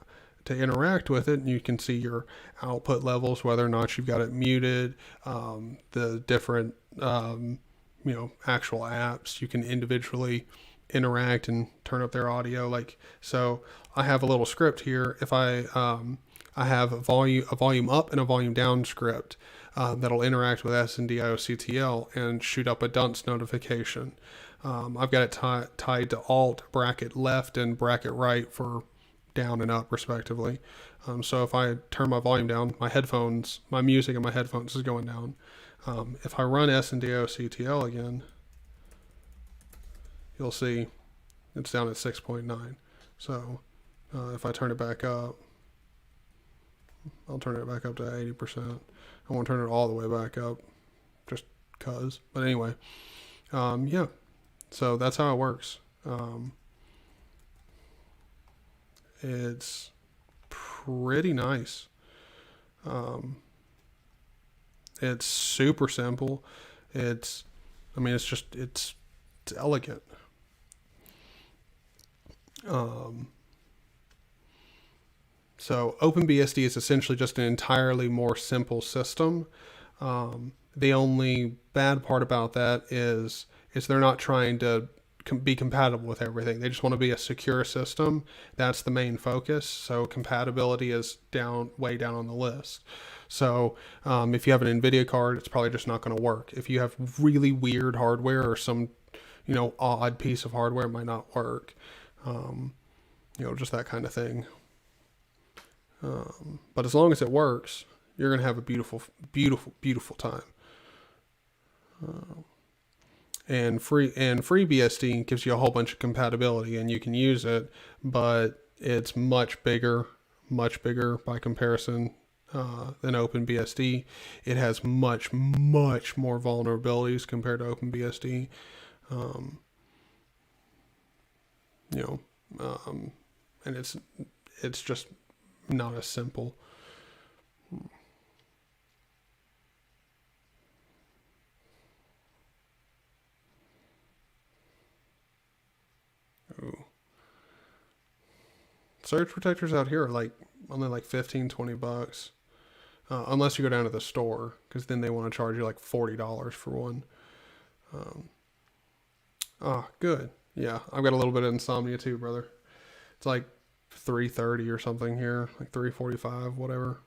interact with it. And you can see your output levels, whether or not you've got it muted, the different actual apps. You can individually interact and turn up their audio. Like, so I have a little script here. If I have a volume up and a volume down script that'll interact with SNDIO-CTL and shoot up a dunst notification. I've got it tied to Alt, bracket left, and bracket right for down and up, respectively. So if I turn my volume down, my music in my headphones is going down. If I run SNDIO-CTL again, you'll see it's down at 6.9. So if I turn it back up, I'll turn it back up to 80%. I won't turn it all the way back up, just cause. But anyway, yeah. So that's how it works. It's pretty nice. It's super simple. It's elegant. So OpenBSD is essentially just an entirely more simple system. The only bad part about that is they're not trying to be compatible with everything. They just want to be a secure system. That's the main focus. So compatibility is way down on the list. So if you have an NVIDIA card, it's probably just not going to work. If you have really weird hardware or some odd piece of hardware, it might not work. Just that kind of thing. But as long as it works, you're going to have a beautiful, beautiful, beautiful time. And FreeBSD gives you a whole bunch of compatibility, and you can use it, but it's much bigger by comparison than OpenBSD. It has much, much more vulnerabilities compared to OpenBSD. Um, you know, and it's just not as simple. Ooh. Surge protectors out here are like only like 15-20 bucks. Unless you go down to the store, because then they want to charge you like $40 for one. Good. Yeah, I've got a little bit of insomnia too, brother. It's like 3:30 or something here, like 3:45, whatever.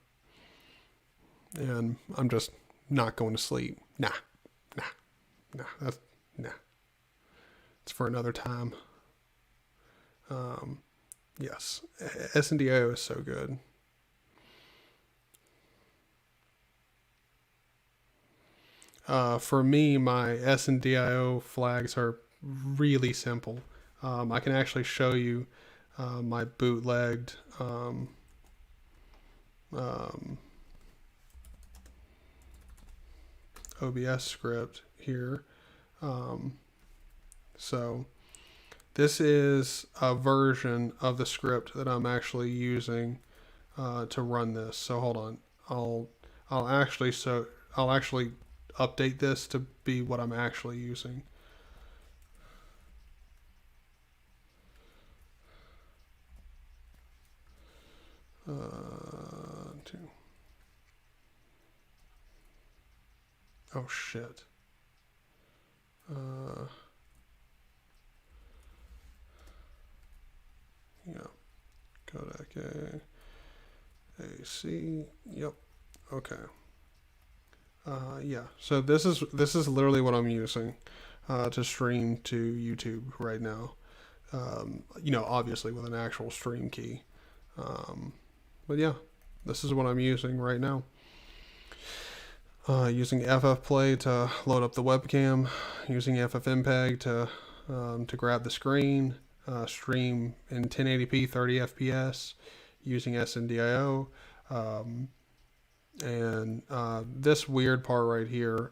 And I'm just not going to sleep. Nah. Nah. It's for another time. Yes, SNDIO is so good. For me, my SNDIO flags are really simple. I can actually show you my bootlegged OBS script here. So this is a version of the script that I'm actually using to run this. So hold on, I'll actually update this to be what I'm actually using. Oh shit. Yeah. Codec AC. Yep. Okay. Yeah. So this is literally what I'm using to stream to YouTube right now. Obviously with an actual stream key. But yeah, this is what I'm using right now. Using FFplay to load up the webcam, using FFmpeg to grab the screen, stream in 1080p 30 FPS, using SNDIO, and this weird part right here,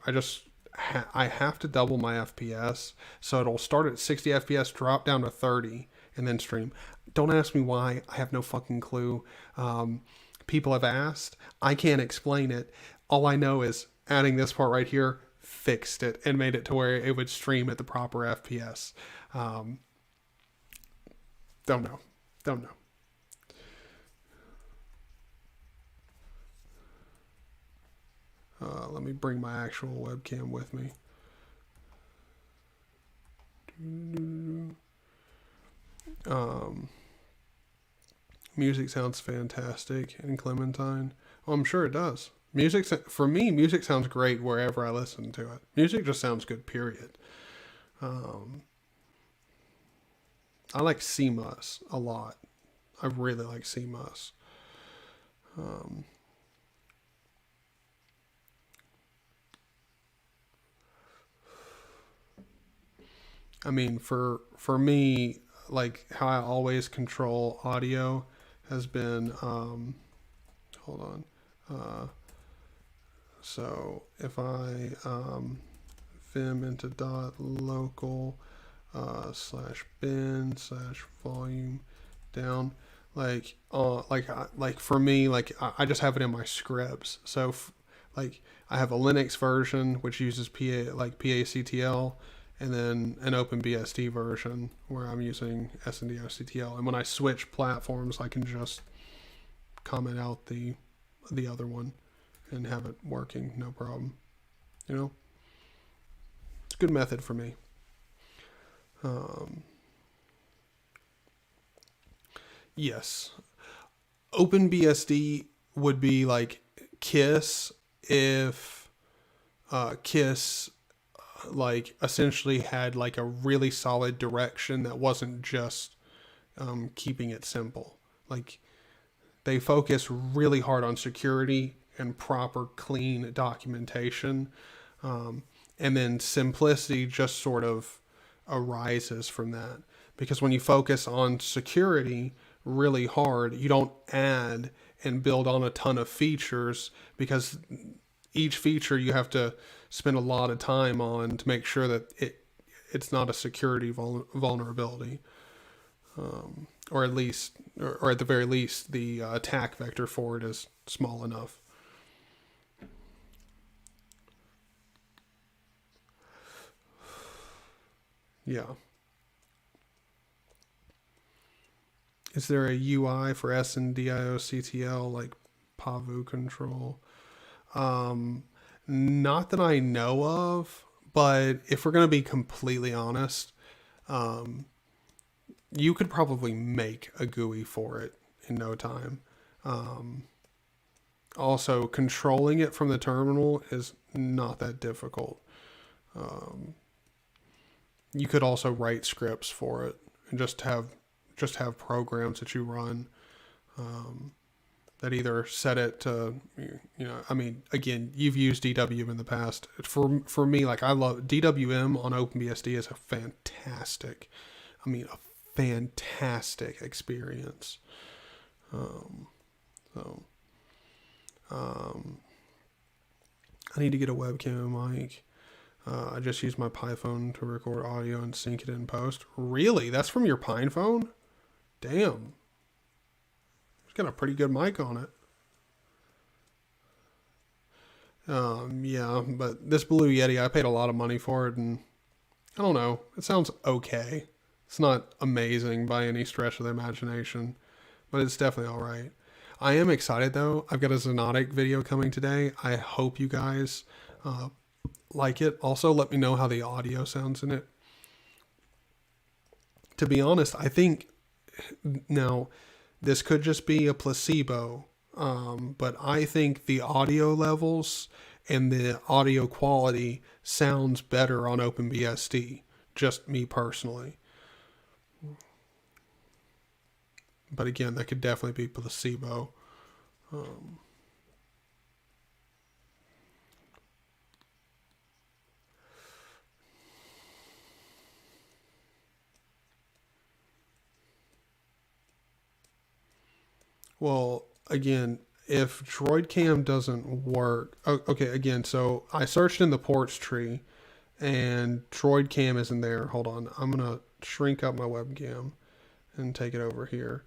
I have to double my FPS, so it'll start at 60 FPS, drop down to 30, and then stream. Don't ask me why. I have no fucking clue. People have asked. I can't explain it. All I know is adding this part right here fixed it and made it to where it would stream at the proper FPS. Don't know. Let me bring my actual webcam with me. Music sounds fantastic in Clementine. Oh, I'm sure it does. For me, music sounds great wherever I listen to it. Music just sounds good, period. I like CMUS a lot. I really like CMUS. I mean, for me, like how I always control audio has been, hold on. So if I vim into .local /bin/volume down, like for me, like I just have it in my scripts. So like I have a Linux version which uses PACTL, and then an OpenBSD version where I'm using SNDOCTL. And when I switch platforms, I can just comment out the other one and have it working, no problem. It's a good method for me. Yes, OpenBSD would be like KISS if KISS like essentially had like a really solid direction that wasn't just keeping it simple. Like they focus really hard on security and proper clean documentation, and then simplicity just sort of arises from that, because when you focus on security really hard, you don't add and build on a ton of features, because each feature you have to spend a lot of time on to make sure that it's not a security vulnerability, or at least, or at the very least, the attack vector for it is small enough. Yeah. Is there a UI for SNDIO CTL like Pavu control? Not that I know of, but if we're going to be completely honest, you could probably make a GUI for it in no time. Also, controlling it from the terminal is not that difficult. You could also write scripts for it and just have programs that you run that either set it to, I mean, again, you've used DWM in the past. For me, like, I love DWM on OpenBSD is a fantastic experience. I need to get a webcam mic. I just use my PiPhone to record audio and sync it in post. Really? That's from your PinePhone? Damn. It's got a pretty good mic on it. Yeah, but this Blue Yeti, I paid a lot of money for it, and I don't know. It sounds okay. It's not amazing by any stretch of the imagination, but it's definitely all right. I am excited, though. I've got a Xonotic video coming today. I hope you guys like it. Also, let me know how the audio sounds in it. To be honest, I think now this could just be a placebo, but I think the audio levels and the audio quality sounds better on OpenBSD. Just me personally. But again, that could definitely be placebo. Well, again, if DroidCam doesn't work, okay, again, so I searched in the ports tree and DroidCam isn't there. Hold on, I'm going to shrink up my webcam and take it over here.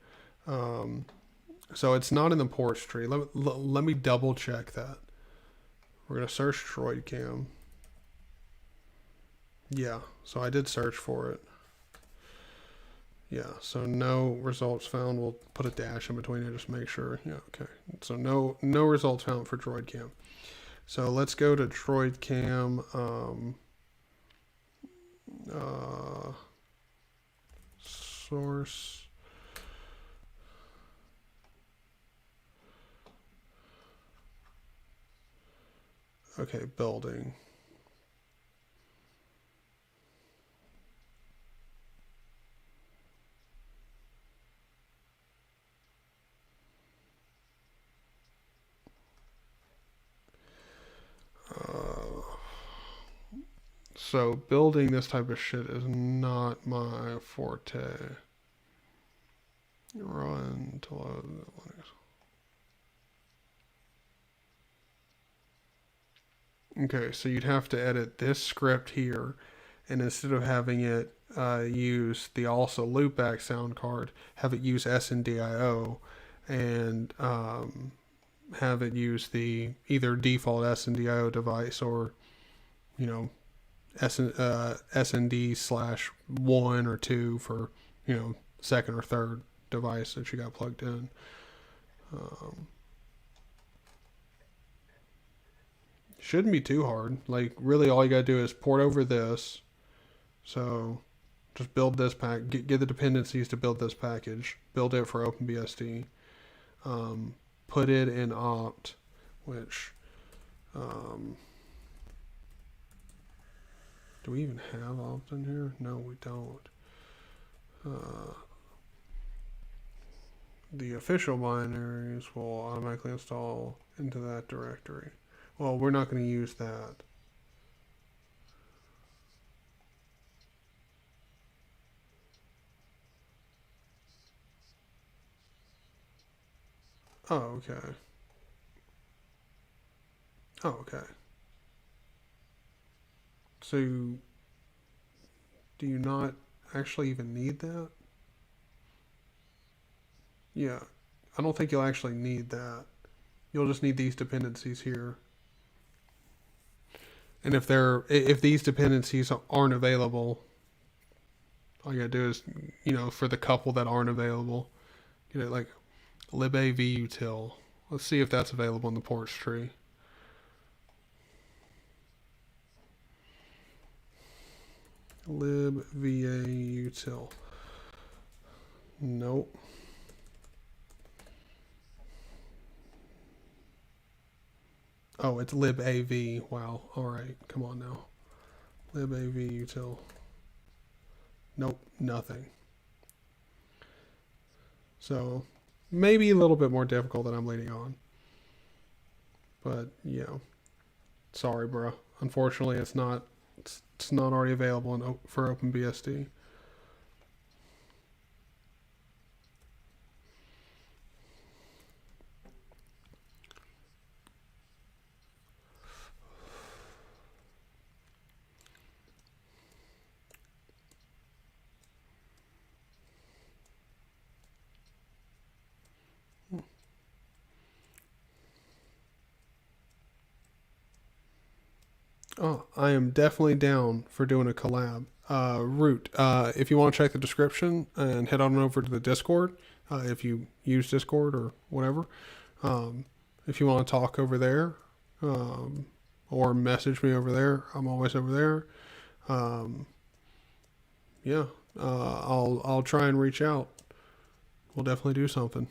So it's not in the ports tree. Let me double check that. We're going to search DroidCam. Yeah, so I did search for it. Yeah, so no results found. We'll put a dash in between it, just make sure. Yeah, okay. So no results found for DroidCam. So let's go to DroidCam. Source. Okay, building. So building this type of shit is not my forte. Run to load Linux. Okay, so you'd have to edit this script here, and instead of having it use the also loopback sound card, have it use SNDIO, and have it use the either default SNDIO device or, SND/1 or 2 for, second or third device that you got plugged in. Shouldn't be too hard. Like, really all you gotta do is port over this. So just build this pack, get the dependencies to build this package, build it for OpenBSD, put it in opt, which do we even have opt in here? No, we don't. The official binaries will automatically install into that directory. Well, we're not going to use that. Oh, okay. Oh, okay. So Do you not actually even need that? Yeah, I don't think you'll actually need that. You'll just need these dependencies here. And if these dependencies aren't available, all you gotta do is, for the couple that aren't available, like libavutil. Let's see if that's available in the ports tree. Libvautil. Nope. Oh, it's libav. Wow. All right. Come on now. Libavutil. Nope. Nothing. So maybe a little bit more difficult than I'm leaning on. But, sorry, bro. Unfortunately, it's not already available for OpenBSD. Oh, I am definitely down for doing a collab. Root, if you want to check the description and head on over to the Discord, if you use Discord or whatever, if you want to talk over there, or message me over there, I'm always over there. Yeah, I'll try and reach out. We'll definitely do something.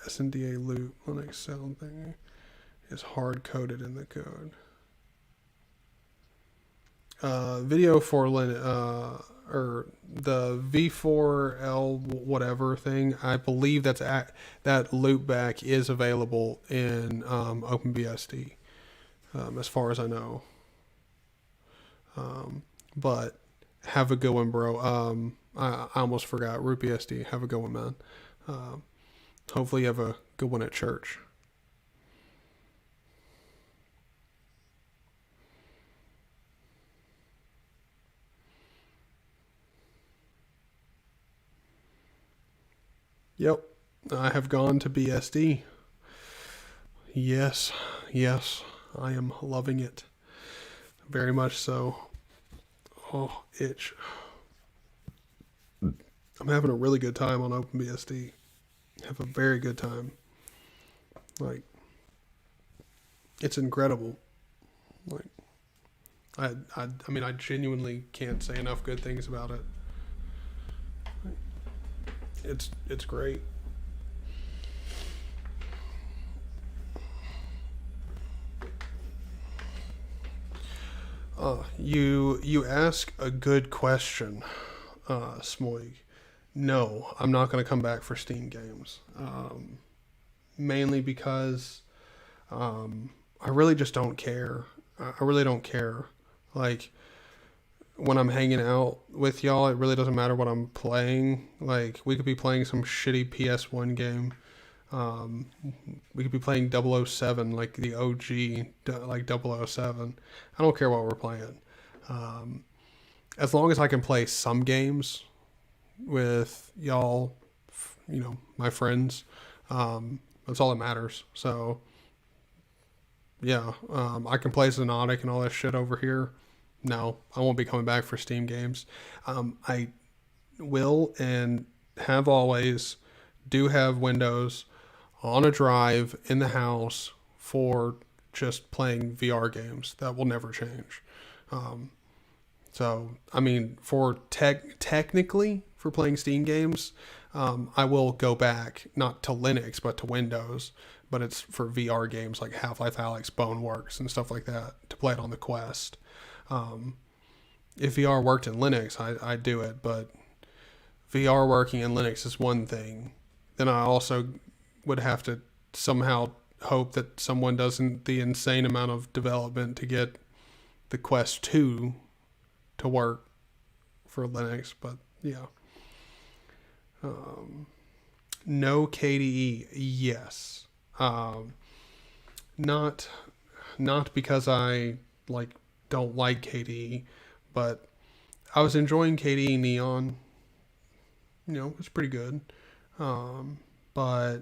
SNDA loop Linux sound thing is hard coded in the code. Video for Linux, or the V4L whatever thing, I believe that loopback is available in OpenBSD, as far as I know. But have a good one, bro. I almost forgot. RootBSD. Have a good one, man. Hopefully you have a good one at church. Yep, I have gone to BSD. Yes, I am loving it. Very much so. Oh, itch. I'm having a really good time on OpenBSD. Have a very good time. Like, it's incredible. Like, I mean, I genuinely can't say enough good things about it. It's great. You ask a good question, Smoig. No, I'm not going to come back for Steam games. Mainly because I really just don't care. I really don't care. Like, when I'm hanging out with y'all, it really doesn't matter what I'm playing. Like, we could be playing some shitty PS1 game. We could be playing 007, like the OG, like 007. I don't care what we're playing. As long as I can play some games with y'all, my friends, that's all that matters. So, yeah, I can play Xonotic and all that shit over here. No, I won't be coming back for Steam games. I will and have always do have Windows on a drive in the house for just playing VR games. That will never change. So, I mean, for technically for playing Steam games, I will go back not to Linux but to Windows. But it's for VR games like Half-Life Alyx, Boneworks, and stuff like that to play it on the Quest. If VR worked in Linux, I'd do it. But VR working in Linux is one thing. Then I also would have to somehow hope that someone doesn't the insane amount of development to get the Quest 2 to work for Linux. But yeah. No KDE, yes. not because I like don't like KDE, but I was enjoying KDE Neon. You know, it's pretty good, but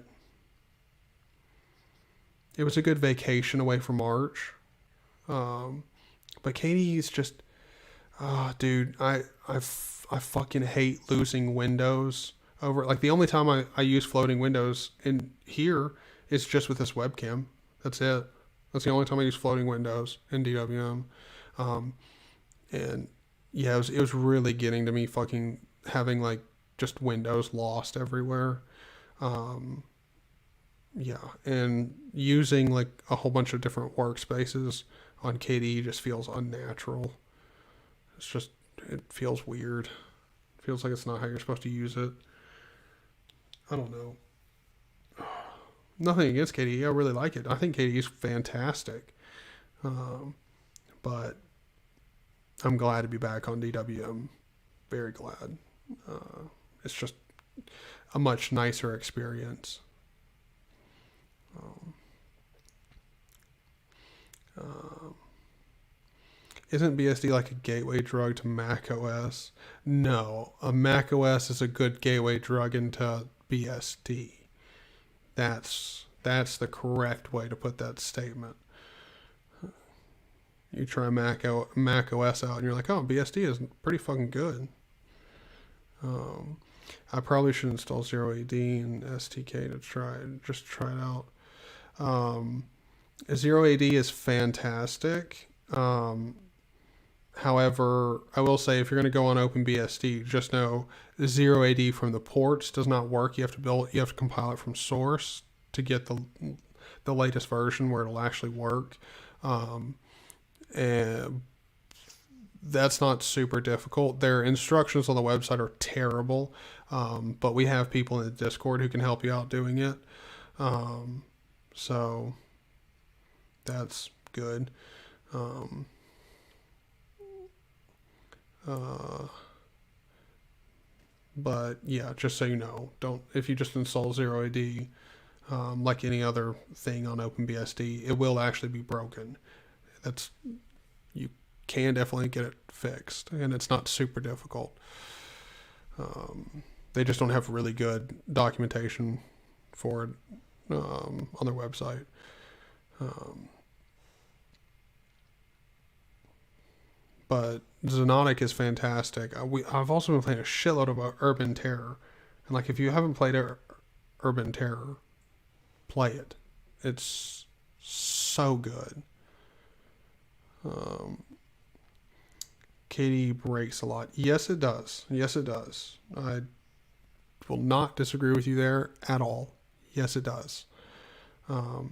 it was a good vacation away from Arch. But KDE is just, dude, I fucking hate losing windows over. Like the only time I use floating windows in here is just with this webcam. That's it. That's the only time I use floating windows in DWM. And yeah, it was really getting to me fucking having like just windows lost everywhere. Yeah, and using like a whole bunch of different workspaces on KDE just feels unnatural. It's just, it feels weird. It feels like it's not how you're supposed to use it. I don't know. Nothing against KDE. I really like it. I think KDE is fantastic. But I'm glad to be back on DWM. Very glad. It's just a much nicer experience. Isn't BSD like a gateway drug to Mac OS? No, a Mac OS is a good gateway drug into BSD. That's the correct way to put that statement. You try Mac OS out and you're like, oh, BSD is pretty fucking good. I probably should install 0AD and STK to try it out. 0AD is fantastic. However, I will say if you're going to go on OpenBSD, just know 0AD from the ports does not work. You have to compile it from source to get the latest version where it'll actually work. And that's not super difficult. Their instructions on the website are terrible, but we have people in the Discord who can help you out doing it. So that's good. But yeah, just so you know, if you just install 0AD, like any other thing on OpenBSD, it will actually be broken. You can definitely get it fixed, and it's not super difficult. They just don't have really good documentation for it on their website. But Xonotic is fantastic. I've also been playing a shitload of Urban Terror, and like if you haven't played Urban Terror, play it. It's so good. KDE breaks a lot. Yes, it does. Yes, it does. I will not disagree with you there at all. Yes, it does. I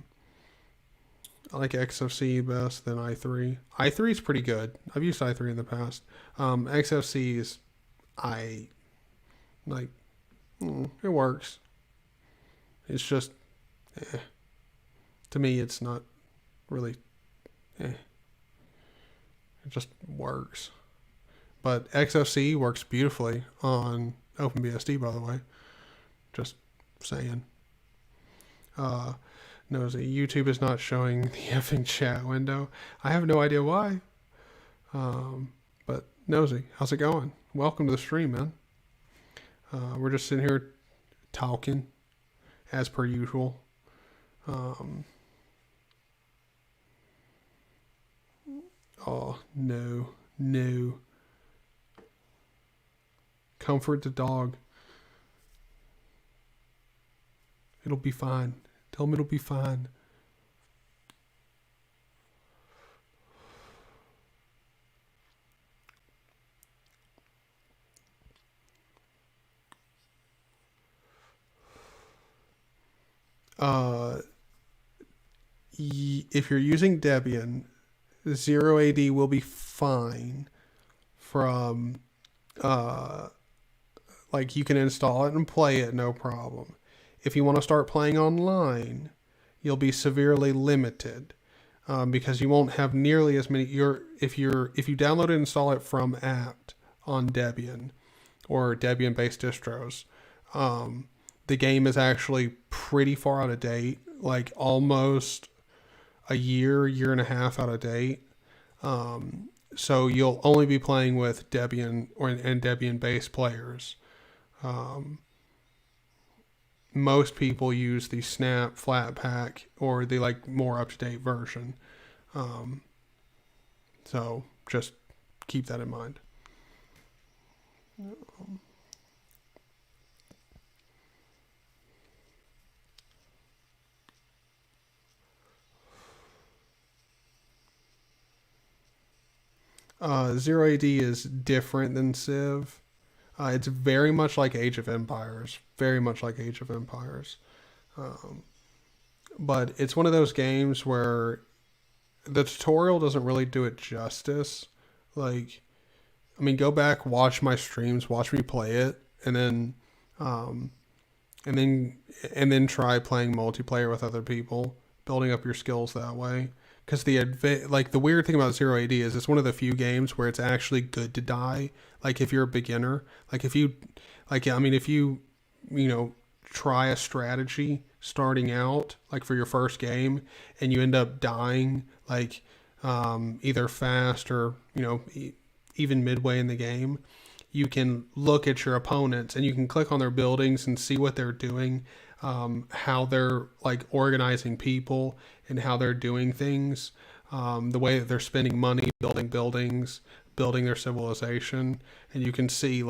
like XFC best than i3. i3 is pretty good. I've used i3 in the past. XFC is, it works. It's just, to me, it's not really, It just works. But XFC works beautifully on OpenBSD, by the way. Just saying. Nosy, YouTube is not showing the effing chat window. I have no idea why. But Nosy, how's it going? Welcome to the stream, man. We're just sitting here talking as per usual. Oh, no. Comfort the dog. It'll be fine. Tell him it'll be fine. If you're using Debian, 0AD will be fine from, like you can install it and play it, no problem. If you want to start playing online, you'll be severely limited because you won't have nearly as many. If you download and install it from apt on Debian or Debian-based distros, the game is actually pretty far out of date, like almost a year and a half out of date. So you'll only be playing with Debian and Debian-based players. Most people use the Snap Flatpak or the like more up-to-date version. So just keep that in mind. 0AD is different than Civ. It's very much like Age of Empires. Very much like Age of Empires. But it's one of those games where the tutorial doesn't really do it justice. Like, I mean, go back, watch my streams, watch me play it, and then try playing multiplayer with other people, building up your skills that way. Because the weird thing about 0AD is it's one of the few games where it's actually good to die. Like if you're a beginner, if you try a strategy starting out, like for your first game, and you end up dying, either fast or even midway in the game, you can look at your opponents and you can click on their buildings and see what they're doing, how they're organizing people and how they're doing things, the way that they're spending money building buildings, building their civilization. And you can see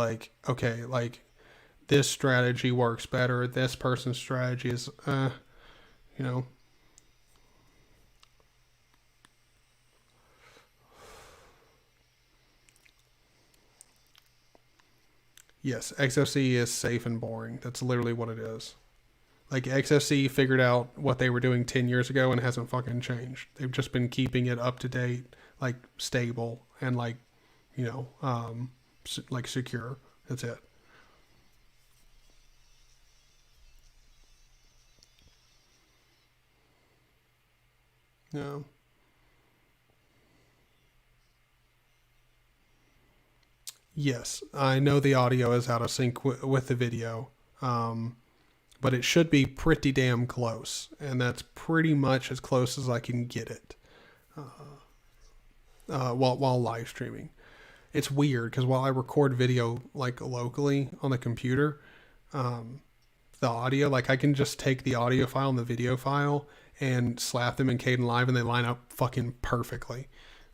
this strategy works better. This person's strategy is, Yes, XFC is safe and boring. That's literally what it is. XFC figured out what they were doing 10 years ago and hasn't fucking changed. They've just been keeping it up to date, stable and secure. That's it. No. Yes, I know the audio is out of sync with the video, but it should be pretty damn close, and that's pretty much as close as I can get it while live streaming. It's weird because while I record video locally on the computer, the audio, I can just take the audio file and the video file and slap them in Kden Live and they line up fucking perfectly.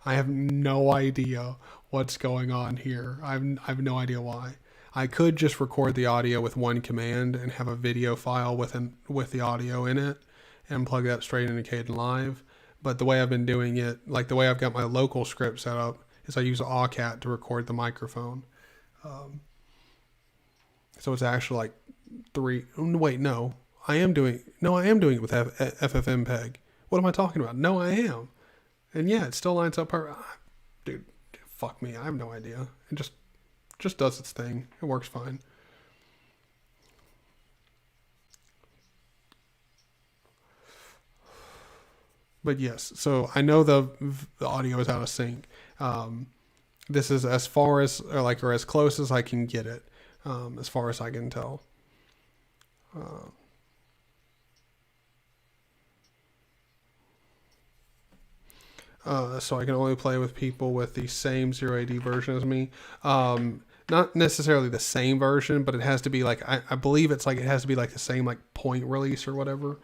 I have no idea what's going on here. I have no idea why. I could just record the audio with one command and have a video file with the audio in it and plug that straight into Kden Live. But the way I've been doing it, the way I've got my local script set up, is I use AuCat to record the microphone. So it's actually I am doing it with FFmpeg. What am I talking about? No, I am. And yeah, it still lines up. Dude, fuck me. I have no idea. It just does its thing. It works fine. But yes, so I know the audio is out of sync. This is as far as or as close as I can get it, as far as I can tell. So I can only play with people with the same 0AD version as me. Not necessarily the same version, but it has to be I believe it's it has to be the same point release or whatever.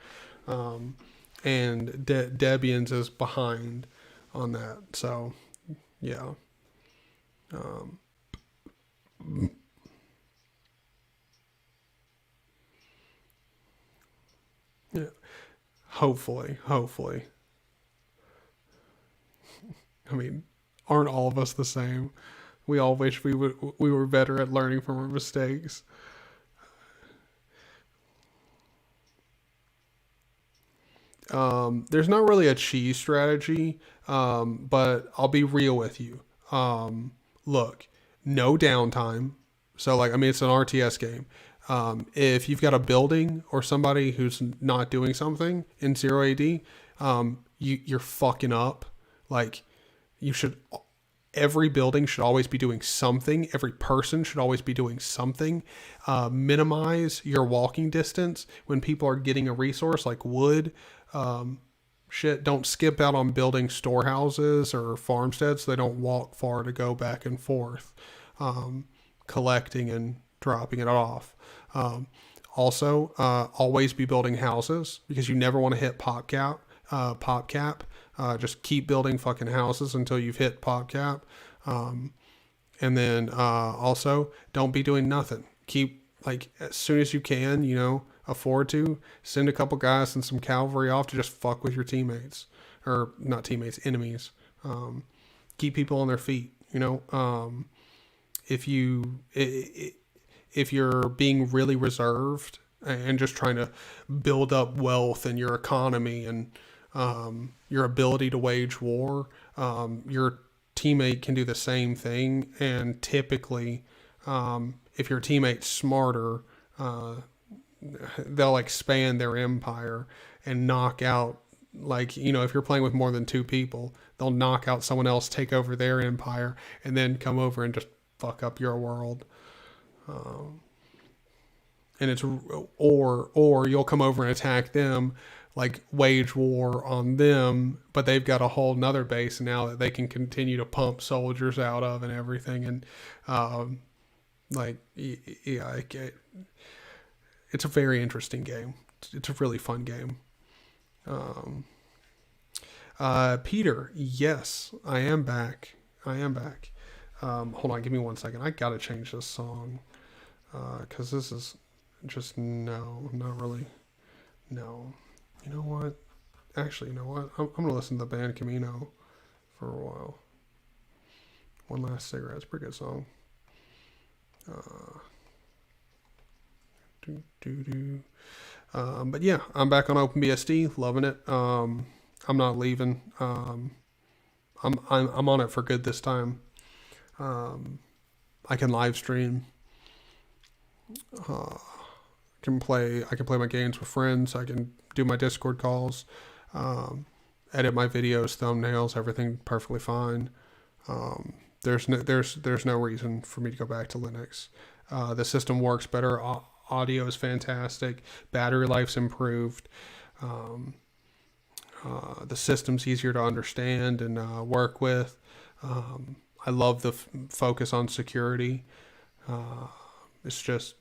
And Debian's is behind on that. So yeah. Yeah. Hopefully. I mean, aren't all of us the same? We all wish we were better at learning from our mistakes. There's not really a cheese strategy, but I'll be real with you. Look, no downtime. So it's an RTS game. If you've got a building or somebody who's not doing something in 0AD, you're fucking up. Every building should always be doing something. Every person should always be doing something. Minimize your walking distance when people are getting a resource like wood, shit. Don't skip out on building storehouses or farmsteads so they don't walk far to go back and forth, collecting and dropping it off. Also, always be building houses because you never want to hit pop cap. Just keep building fucking houses until you've hit pop cap. And then also, don't be doing nothing. Keep, like, as soon as you can, you know, afford to, send a couple guys and some cavalry off to just fuck with your teammates. Or, not teammates, enemies. Keep people on their feet, you know. If you're being really reserved and just trying to build up wealth in your economy and your ability to wage war, your teammate can do the same thing. And typically, if your teammate's smarter, they'll expand their empire and knock out, like, you know, if you're playing with more than 2 people, they'll knock out someone else, take over their empire, and then come over and just fuck up your world. And it's, or you'll come over and attack them, like wage war on them, but they've got a whole nother base now that they can continue to pump soldiers out of and everything. And, like, yeah, it's a very interesting game. It's a really fun game. Peter, yes, I am back. Hold on, give me 1 second. I gotta change this song. Cause this is just, no, not really. No. You know what? Actually, you know what? I'm gonna listen to the band Camino for a while. One Last Cigarette. It's a pretty good song. But yeah, I'm back on OpenBSD, loving it. I'm not leaving. I'm on it for good this time. I can live stream. I can play my games with friends. I can do my Discord calls, edit my videos, thumbnails, everything perfectly fine. There's no reason for me to go back to Linux. The system works better. Audio is fantastic. Battery life's improved. The system's easier to understand and work with. I love the focus on security. It's just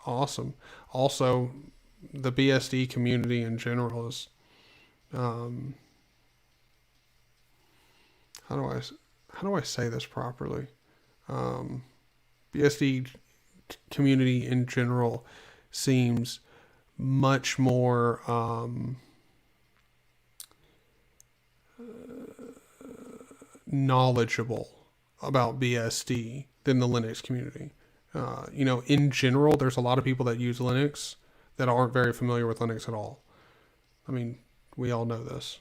awesome. Also, the BSD community in general is, how do I say this properly? BSD community in general seems much more knowledgeable about BSD than the Linux community. You know, in general, there's a lot of people that use Linux that aren't very familiar with Linux at all. I mean, we all know this.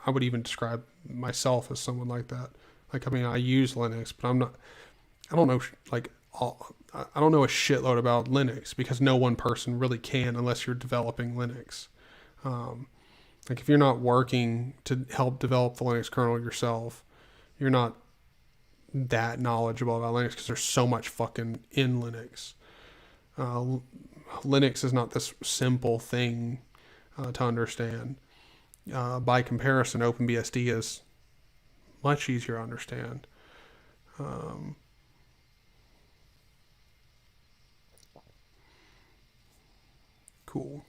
I would even describe myself as someone like that. Like, I mean, I use Linux, but I don't know, like, I don't know a shitload about Linux because no one person really can unless you're developing Linux. Like, if you're not working to help develop the Linux kernel yourself, you're not that knowledgeable about Linux because there's so much fucking in Linux. Linux is not this simple thing to understand. By comparison, OpenBSD is much easier to understand. Cool.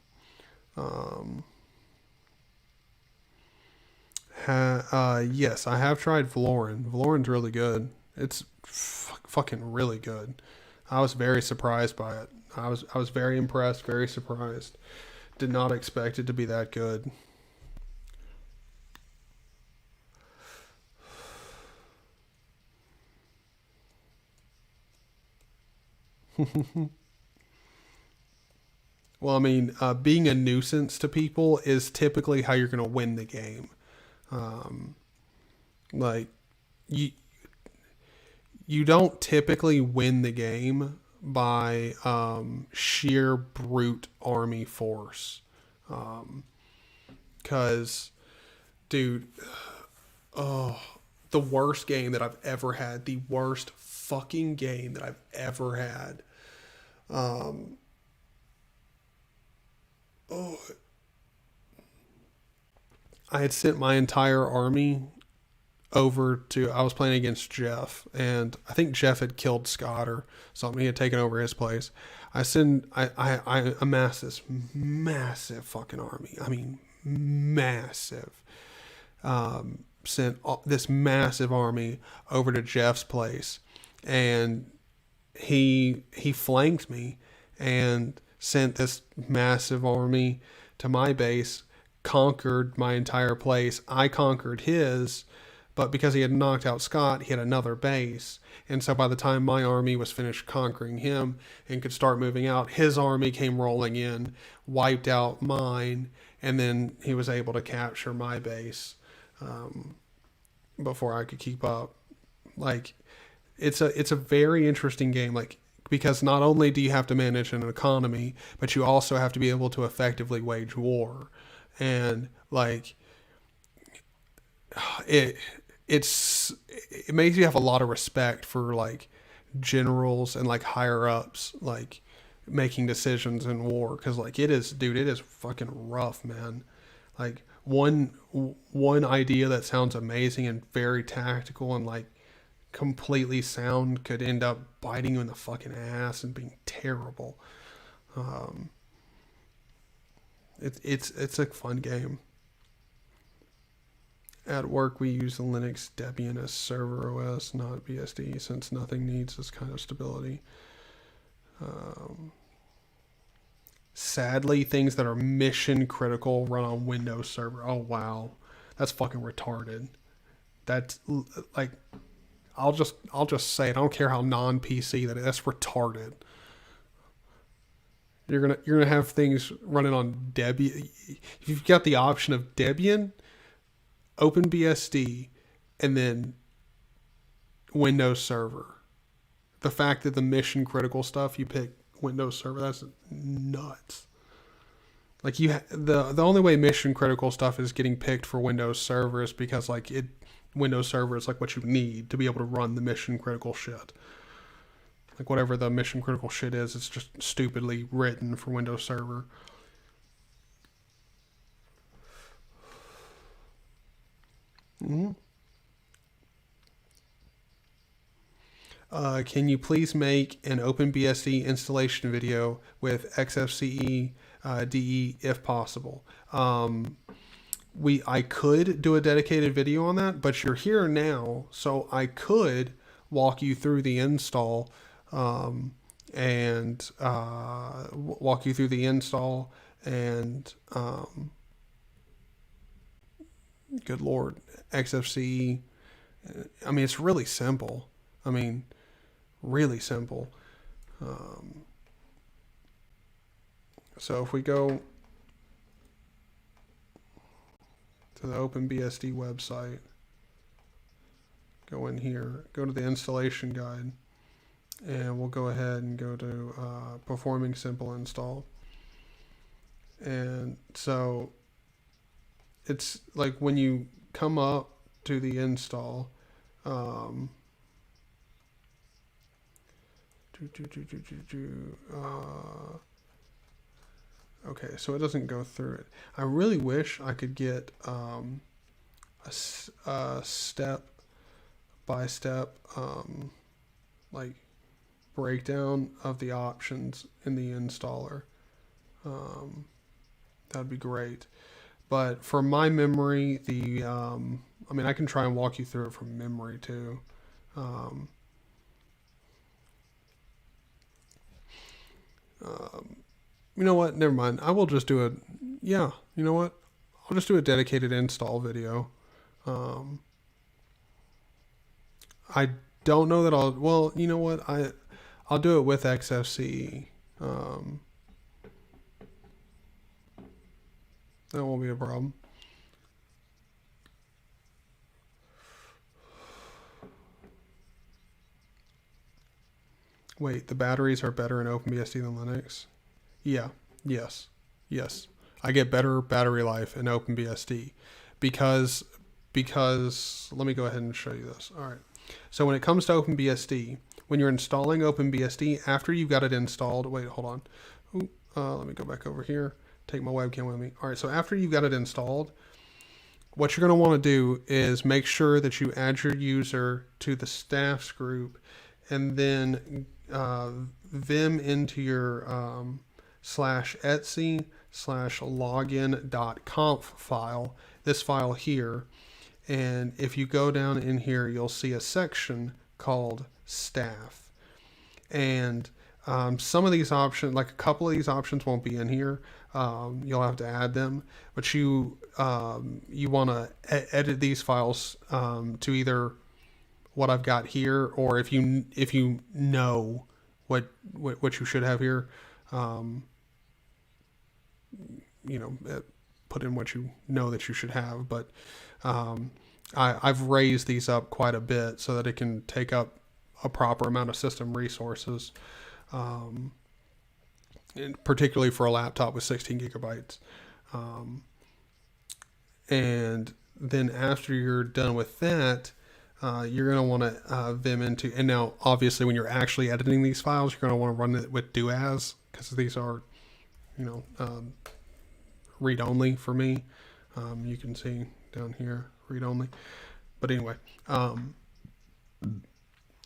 Yes, I have tried Valoran. Valoran's really good. It's fucking really good. I was very surprised by it. I was very impressed, very surprised. Did not expect it to be that good. Well, I mean, being a nuisance to people is typically how you're going to win the game. Like, you don't typically win the game by sheer brute army force. Because, dude, the worst game that I've ever had, the worst fucking game that I've ever had. I had sent my entire army over to, I was playing against Jeff, and I think Jeff had killed Scott or something. He had taken over his place. I amassed this massive fucking army. I mean, massive. Sent this massive army over to Jeff's place, and he flanked me and sent this massive army to my base, conquered my entire place. I conquered his, but because he had knocked out Scott, he had another base. And so by the time my army was finished conquering him and could start moving out, his army came rolling in, wiped out mine, and then he was able to capture my base before I could keep up. Like, it's a very interesting game, like, because not only do you have to manage an economy, but you also have to be able to effectively wage war. And like, it makes you have a lot of respect for like generals and like higher ups, like making decisions in war. Cause like it is fucking rough, man. Like one idea that sounds amazing and very tactical and like completely sound could end up biting you in the fucking ass and being terrible. It's a fun game. At work, we use the Linux Debian as server OS, not BSD, since nothing needs this kind of stability. Sadly, things that are mission critical run on Windows Server. Oh wow, that's fucking retarded. That's like, I'll just say it. I don't care how non-PC that is. That's retarded. You're gonna have things running on Debian. If you've got the option of Debian, OpenBSD, and then Windows Server. The fact that the mission critical stuff you pick Windows Server, that's nuts. Like the only way mission critical stuff is getting picked for Windows Server is because like Windows Server is like what you need to be able to run the mission critical shit. Like whatever the mission critical shit is, it's just stupidly written for Windows Server. Mm-hmm. Can you please make an OpenBSD installation video with XFCE DE if possible? I could do a dedicated video on that, but you're here now, so I could walk you through the install and good Lord, XFCE. I mean, it's really simple. Really simple. So if we go to the OpenBSD website, go in here, go to the installation guide, and we'll go ahead and go to performing simple install. And so it's like when you come up to the install, okay, so it doesn't go through it. I really wish I could get a step-by-step like breakdown of the options in the installer. That'd be great. But for my memory, I can try and walk you through it from memory too. You know what? Never mind. I will just do you know what? I'll just do a dedicated install video. I don't know that well, you know what? I'll do it with XFCE. That won't be a problem. Wait, the batteries are better in OpenBSD than Linux? Yeah, yes. I get better battery life in OpenBSD because let me go ahead and show you this. All right. So when it comes to OpenBSD, when you're installing OpenBSD, after you've got it installed, wait, hold on. Let me go back over here. Take my webcam with me. All right, so after you've got it installed, what you're going to want to do is make sure that you add your user to the staffs group, and then vim into your /etc/login.conf file, this file here. And if you go down in here, you'll see a section called staff. And some of these options, like a couple of these options, won't be in here. You'll have to add them, but you want to edit these files to either what I've got here, or if you know what you should have here, put in what you know that you should have. But I've raised these up quite a bit so that it can take up a proper amount of system resources, particularly for a laptop with 16 gigabytes. And then after you're done with that, you're going to want to vim into, and now obviously when you're actually editing these files, you're going to want to run it with do as, because these are, read only for me. You can see down here, read only. But anyway,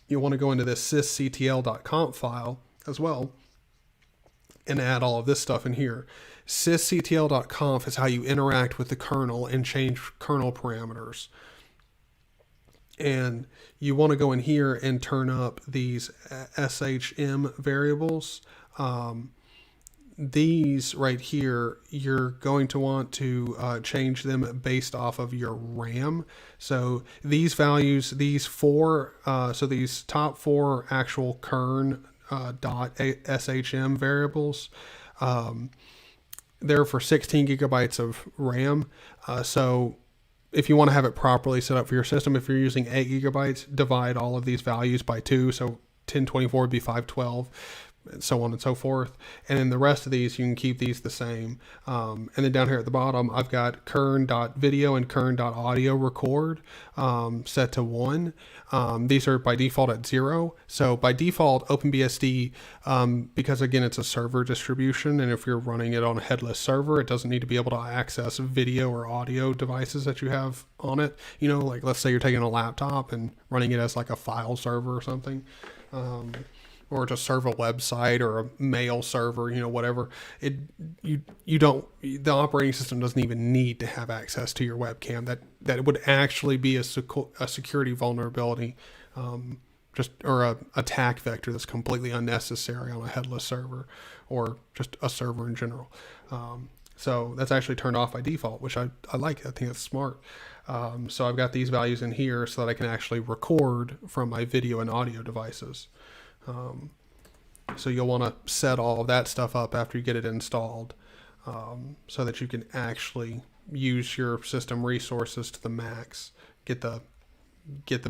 you'll want to go into this sysctl.conf file as well and add all of this stuff in here. Sysctl.conf is how you interact with the kernel and change kernel parameters. And you want to go in here and turn up these SHM variables. These right here, you're going to want to change them based off of your RAM. So these values, these four, so these top four actual kern .shm variables, they're for 16 gigabytes of RAM. So if you want to have it properly set up for your system, if you're using 8 gigabytes, divide all of these values by 2. So 1024 would be 512. And so on and so forth. And then the rest of these, you can keep these the same. And then down here at the bottom, I've got kern.video and kern.audio record set to 1. These are by default at 0. So by default, OpenBSD, because again, it's a server distribution, and if you're running it on a headless server, it doesn't need to be able to access video or audio devices that you have on it. Like let's say you're taking a laptop and running it as like a file server or something. Or to serve a website or a mail server, whatever. The operating system doesn't even need to have access to your webcam. That would actually be a security vulnerability, or a attack vector that's completely unnecessary on a headless server or just a server in general. So that's actually turned off by default, which I like. I think that's smart. So I've got these values in here so that I can actually record from my video and audio devices. So you'll want to set all of that stuff up after you get it installed, so that you can actually use your system resources to the max, get the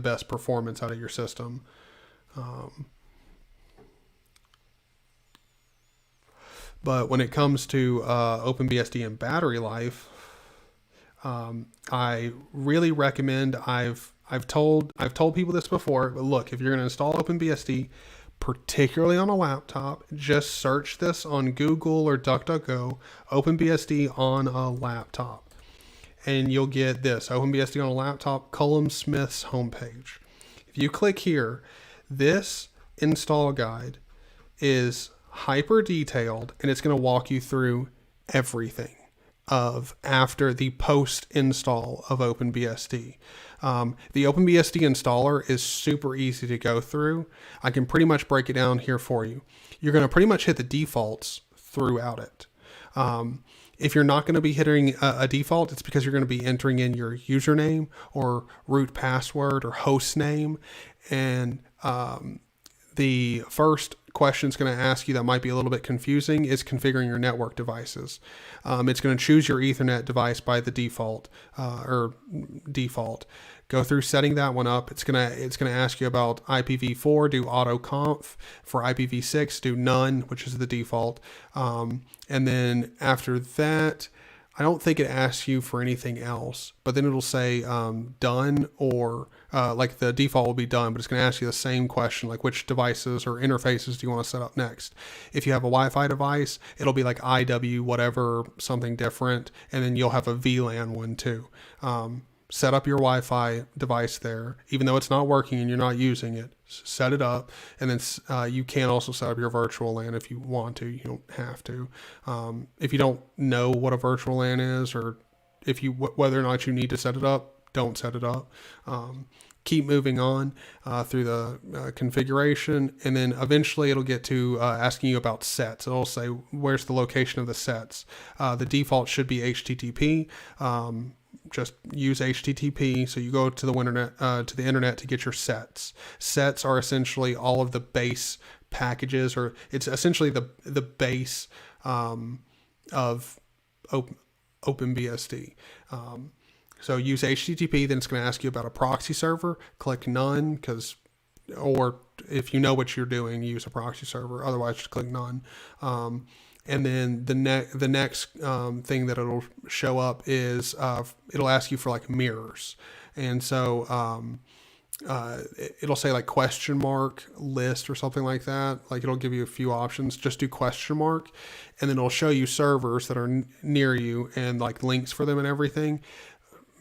best performance out of your system. But when it comes to OpenBSD and battery life, I really recommend. I've told people this before, but look, if you're going to install OpenBSD, particularly on a laptop, just search this on Google or DuckDuckGo, OpenBSD on a laptop, and you'll get this, OpenBSD on a laptop, Cullum Smith's homepage. If you click here, this install guide is hyper detailed, and it's going to walk you through everything after the post install of OpenBSD. The OpenBSD installer is super easy to go through. I can pretty much break it down here for you. You're going to pretty much hit the defaults throughout it. If you're not going to be hitting a default, it's because you're going to be entering in your username or root password or host name. And the first question it's going to ask you that might be a little bit confusing is configuring your network devices. It's going to choose your Ethernet device by the default, Go through setting that one up. It's gonna ask you about IPv4, do autoconf. For IPv6, do none, which is the default. And then after that, I don't think it asks you for anything else, but then it'll say done, or like the default will be done, but it's going to ask you the same question, like which devices or interfaces do you want to set up next. If you have a Wi-Fi device, it'll be like IW whatever, something different, and then you'll have a VLAN one too. Set up your Wi-Fi device there, even though it's not working and you're not using it. Set it up, and then you can also set up your virtual LAN if you want to. You don't have to. If you don't know what a virtual LAN is, or if you whether or not you need to set it up, don't set it up. Keep moving on through the configuration, and then eventually it'll get to asking you about sets. It'll say where's the location of the sets. The default should be HTTP. Just use HTTP. So you go to the internet to get your sets. Sets are essentially all of the base packages, or it's essentially the base of OpenBSD. So use HTTP. Then it's going to ask you about a proxy server. Click none, or if you know what you're doing, use a proxy server. Otherwise, just click none. And then the next thing that it'll show up is it'll ask you for like mirrors, and so it'll say like question mark list or something like that. Like it'll give you a few options. Just do question mark, and then it'll show you servers that are near you and like links for them and everything.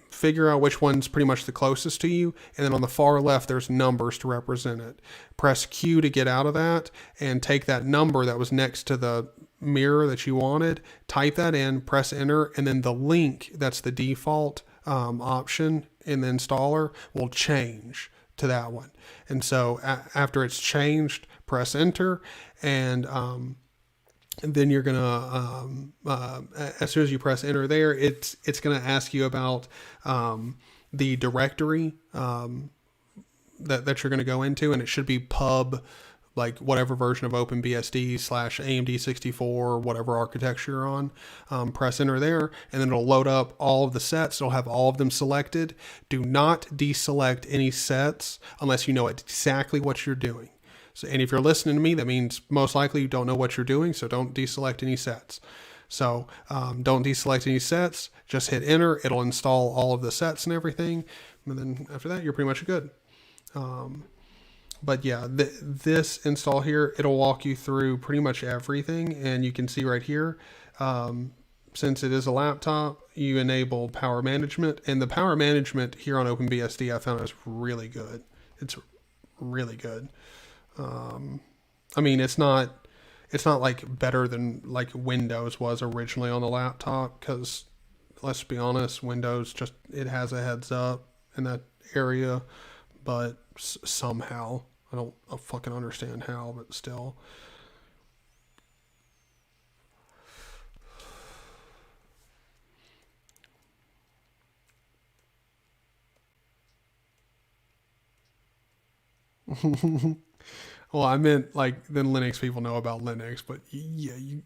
Figure out which one's pretty much the closest to you, and then on the far left there's numbers to represent it. Press Q to get out of that, and take that number that was next to the mirror that you wanted, type that in, press enter, and then the link that's the default option in the installer will change to that one. And so after it's changed, press enter, and then you're gonna as soon as you press enter there, it's gonna ask you about the directory that you're gonna go into, and it should be pub, like whatever version of OpenBSD / AMD64, whatever architecture you're on. Press enter there, and then it'll load up all of the sets. It'll have all of them selected. Do not deselect any sets unless you know exactly what you're doing. So, and if you're listening to me, that means most likely you don't know what you're doing, so don't deselect any sets. So don't deselect any sets, just hit enter. It'll install all of the sets and everything, and then after that, you're pretty much good. But yeah, this install here, it'll walk you through pretty much everything, and you can see right here, since it is a laptop, you enable power management, and the power management here on OpenBSD I found is really good. It's really good. I mean, it's not like better than like Windows was originally on the laptop, because let's be honest, Windows it has a heads up in that area, but somehow I don't fucking understand how, but still. Well, I meant like then Linux people know about Linux, but yeah, you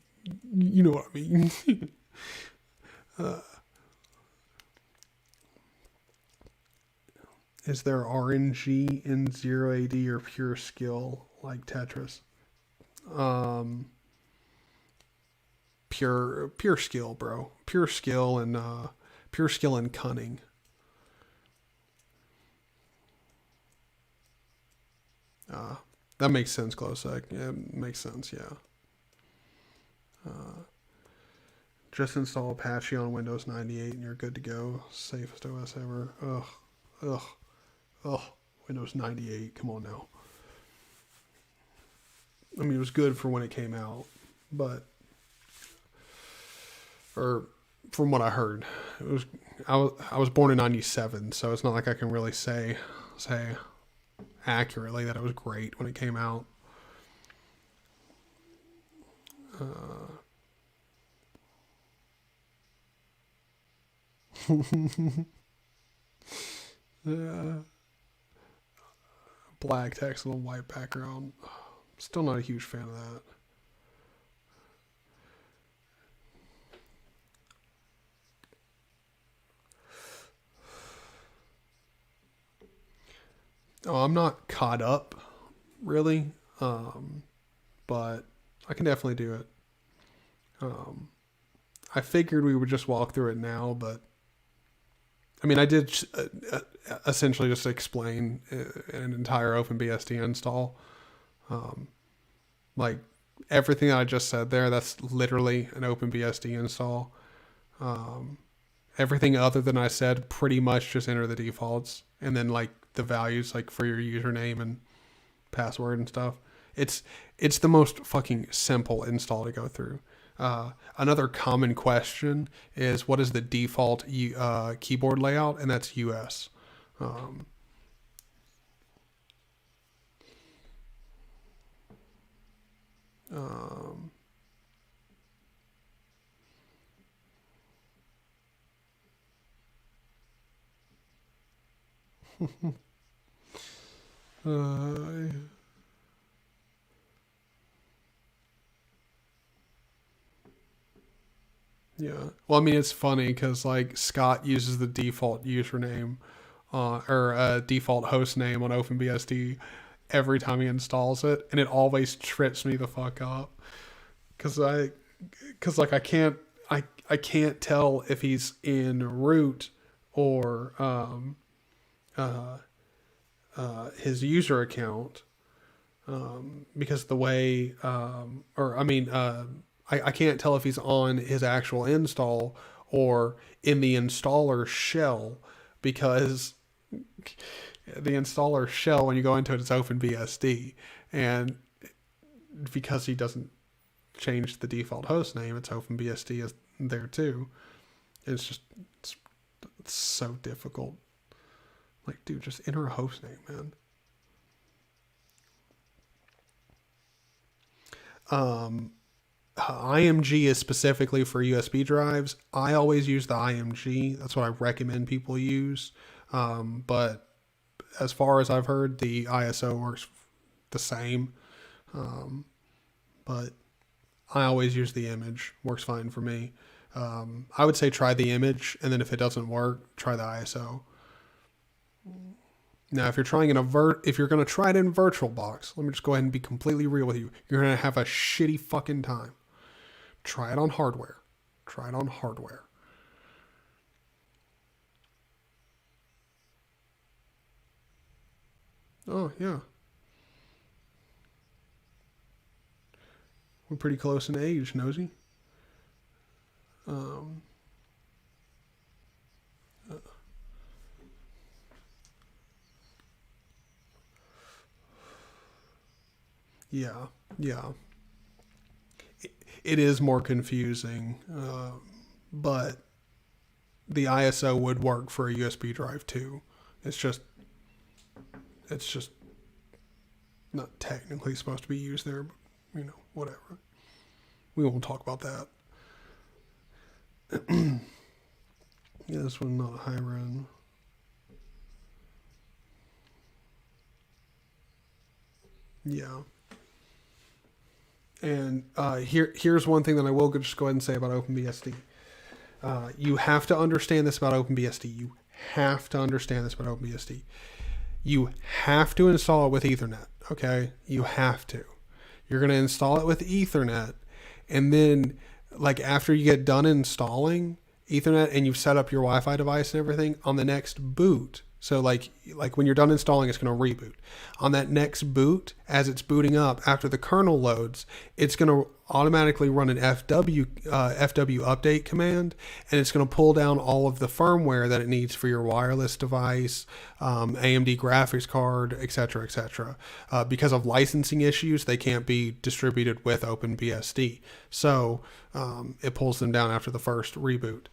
know what I mean. Is there RNG in 0AD or pure skill like Tetris? Pure skill, bro. Pure skill and cunning. That makes sense, Glowsec. Yeah, it makes sense, yeah. Just install Apache on Windows 98 and you're good to go. Safest OS ever. Ugh. Windows 98, come on now. I mean, it was good for when it came out, or from what I heard, I was born in 97, so it's not like I can really say accurately that it was great when it came out. Black text on a white background. Still not a huge fan of that. Oh, I'm not caught up, really, but I can definitely do it. I figured we would just walk through it now, but I mean, I did essentially just explain an entire OpenBSD install. Like everything that I just said there, that's literally an OpenBSD install. Everything other than I said, pretty much just enter the defaults and then like the values like for your username and password and stuff. It's the most fucking simple install to go through. Another common question is what is the default keyboard layout, and that's US. Yeah. Well, I mean, it's funny because like Scott uses the default username or default host name on OpenBSD every time he installs it, and it always trips me the fuck up because like I can't tell if he's in root or his user account because the way I can't tell if he's on his actual install or in the installer shell because the installer shell, when you go into it, it's OpenBSD. And because he doesn't change the default host name, it's OpenBSD is there too. It's so difficult. Like, dude, just enter a host name, man. IMG is specifically for USB drives. I always use the IMG. That's what I recommend people use. But as far as I've heard, the ISO works the same. But I always use the image. Works fine for me. I would say try the image, and then if it doesn't work, try the ISO. Now, if you're trying if you're going to try it in VirtualBox, let me just go ahead and be completely real with you. You're going to have a shitty fucking time. Try it on hardware. Try it on hardware. Oh, yeah. We're pretty close in age, Nosy. Yeah, yeah. It is more confusing, but the ISO would work for a USB drive too. It's just not technically supposed to be used there, but whatever. We won't talk about that. Yeah, this one not high run. Yeah. And here's one thing that I will just go ahead and say about OpenBSD. You have to understand this about OpenBSD. You have to understand this about OpenBSD. You have to install it with Ethernet, okay? You have to. You're going to install it with Ethernet, and then, like, after you get done installing Ethernet and you've set up your Wi-Fi device and everything, on the next boot, so like when you're done installing, it's going to reboot. On that next boot, as it's booting up, after the kernel loads, it's going to automatically run an FW update command, and it's going to pull down all of the firmware that it needs for your wireless device, AMD graphics card, etc., etc. Because of licensing issues, they can't be distributed with OpenBSD. So it pulls them down after the first reboot.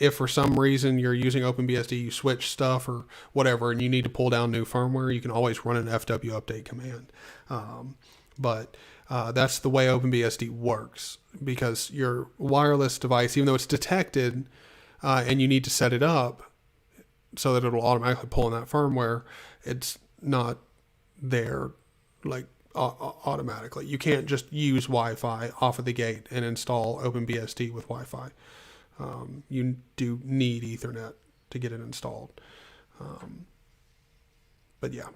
If for some reason you're using OpenBSD, you switch stuff or whatever, and you need to pull down new firmware, you can always run an FW update command. But that's the way OpenBSD works, because your wireless device, even though it's detected and you need to set it up so that it'll automatically pull in that firmware, it's not there like automatically. You can't just use Wi-Fi off of the gate and install OpenBSD with Wi-Fi. You do need Ethernet to get it installed. But yeah.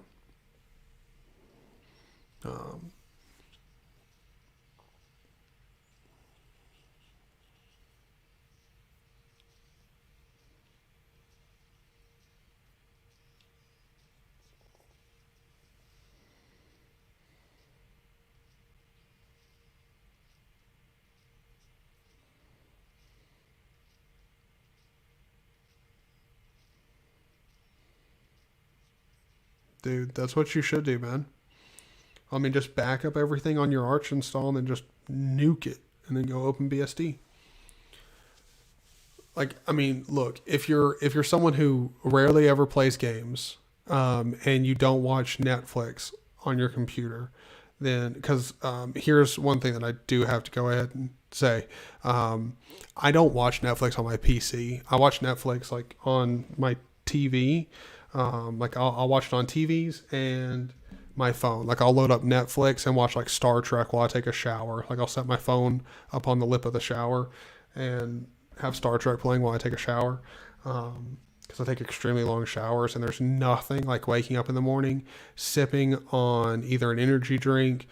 dude. That's what you should do, man. I mean, just back up everything on your Arch install and then just nuke it and then go OpenBSD. Like, I mean, look, if you're someone who rarely ever plays games, and you don't watch Netflix on your computer, then because here's one thing that I do have to go ahead and say, I don't watch Netflix on my PC. I watch Netflix like on my TV. Like I'll watch it on TVs and my phone. Like I'll load up Netflix and watch like Star Trek while I take a shower. Like I'll set my phone up on the lip of the shower and have Star Trek playing while I take a shower. Because I take extremely long showers, and there's nothing like waking up in the morning, sipping on either an energy drink,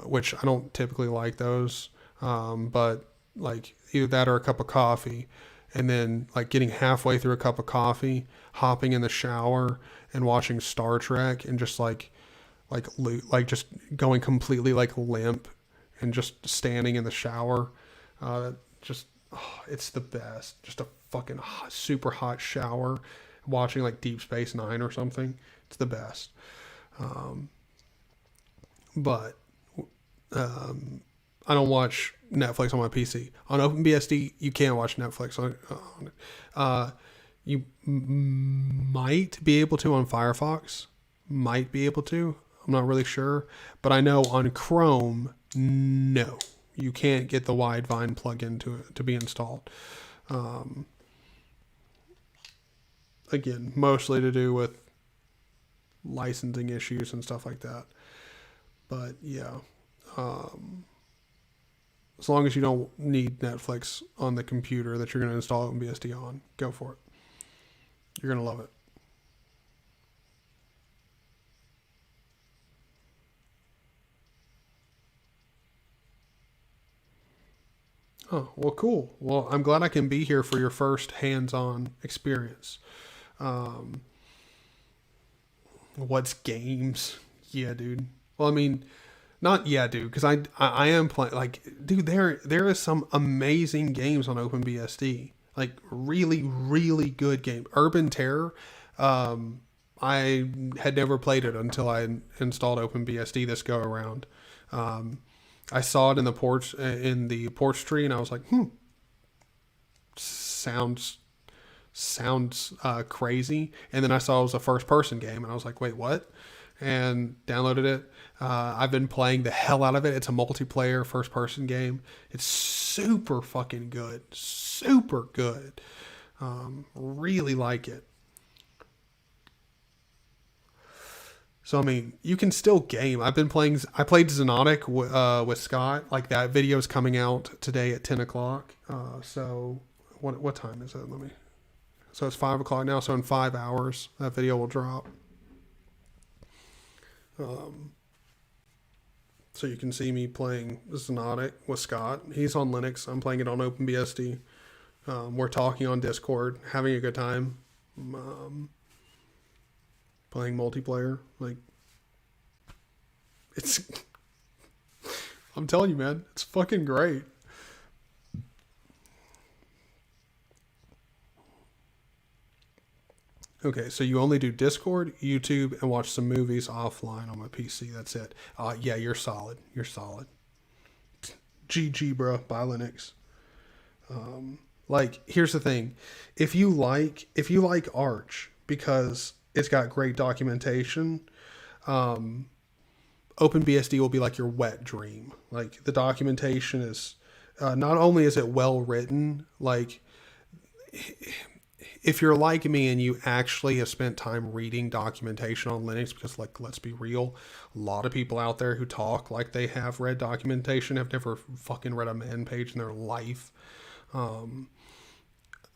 which I don't typically like those, but like either that or a cup of coffee, and then like getting halfway through a cup of coffee, hopping in the shower and watching Star Trek, and just like just going completely like limp, and just standing in the shower, just. Oh, it's the best. Just a fucking hot, super hot shower, watching like Deep Space Nine or something. It's the best. But I don't watch Netflix on my PC. On OpenBSD, you can't watch Netflix on it. You might be able to on Firefox. Might be able to. I'm not really sure. But I know on Chrome, no. You can't get the Widevine plugin to be installed. Again, mostly to do with licensing issues and stuff like that. But yeah, as long as you don't need Netflix on the computer that you're going to install OpenBSD on, go for it. You're going to love it. Oh, well, cool. Well, I'm glad I can be here for your first hands-on experience. What's games? Yeah, dude. Well, I mean, not yeah, dude, because I am playing, like, dude, there is some amazing games on OpenBSD. Like, really, really good game. Urban Terror, I had never played it until I installed OpenBSD this go around. I saw it in the porch tree, and I was like, sounds crazy. And then I saw it was a first person game, and I was like, wait, what? And downloaded it. I've been playing the hell out of it. It's a multiplayer first person game. It's super fucking good. Super good. Really like it. So, I mean, you can still game. I played Xenotic with Scott. Like, that video is coming out today at 10 o'clock. So, what time is it? So, it's 5 o'clock now. So, in 5 hours, that video will drop. So, you can see me playing Xenotic with Scott. He's on Linux. I'm playing it on OpenBSD. We're talking on Discord, having a good time. Playing multiplayer, like, I'm telling you, man, it's fucking great. Okay, so you only do Discord, YouTube, and watch some movies offline on my PC. That's it. Yeah, you're solid. You're solid. GG, bro. Bye, Linux. Like, here's the thing. If you like Arch, because it's got great documentation, OpenBSD will be like your wet dream. Like, the documentation is, not only is it well written, like, if you're like me and you actually have spent time reading documentation on Linux, because, like, let's be real, a lot of people out there who talk like they have read documentation have never fucking read a man page in their life.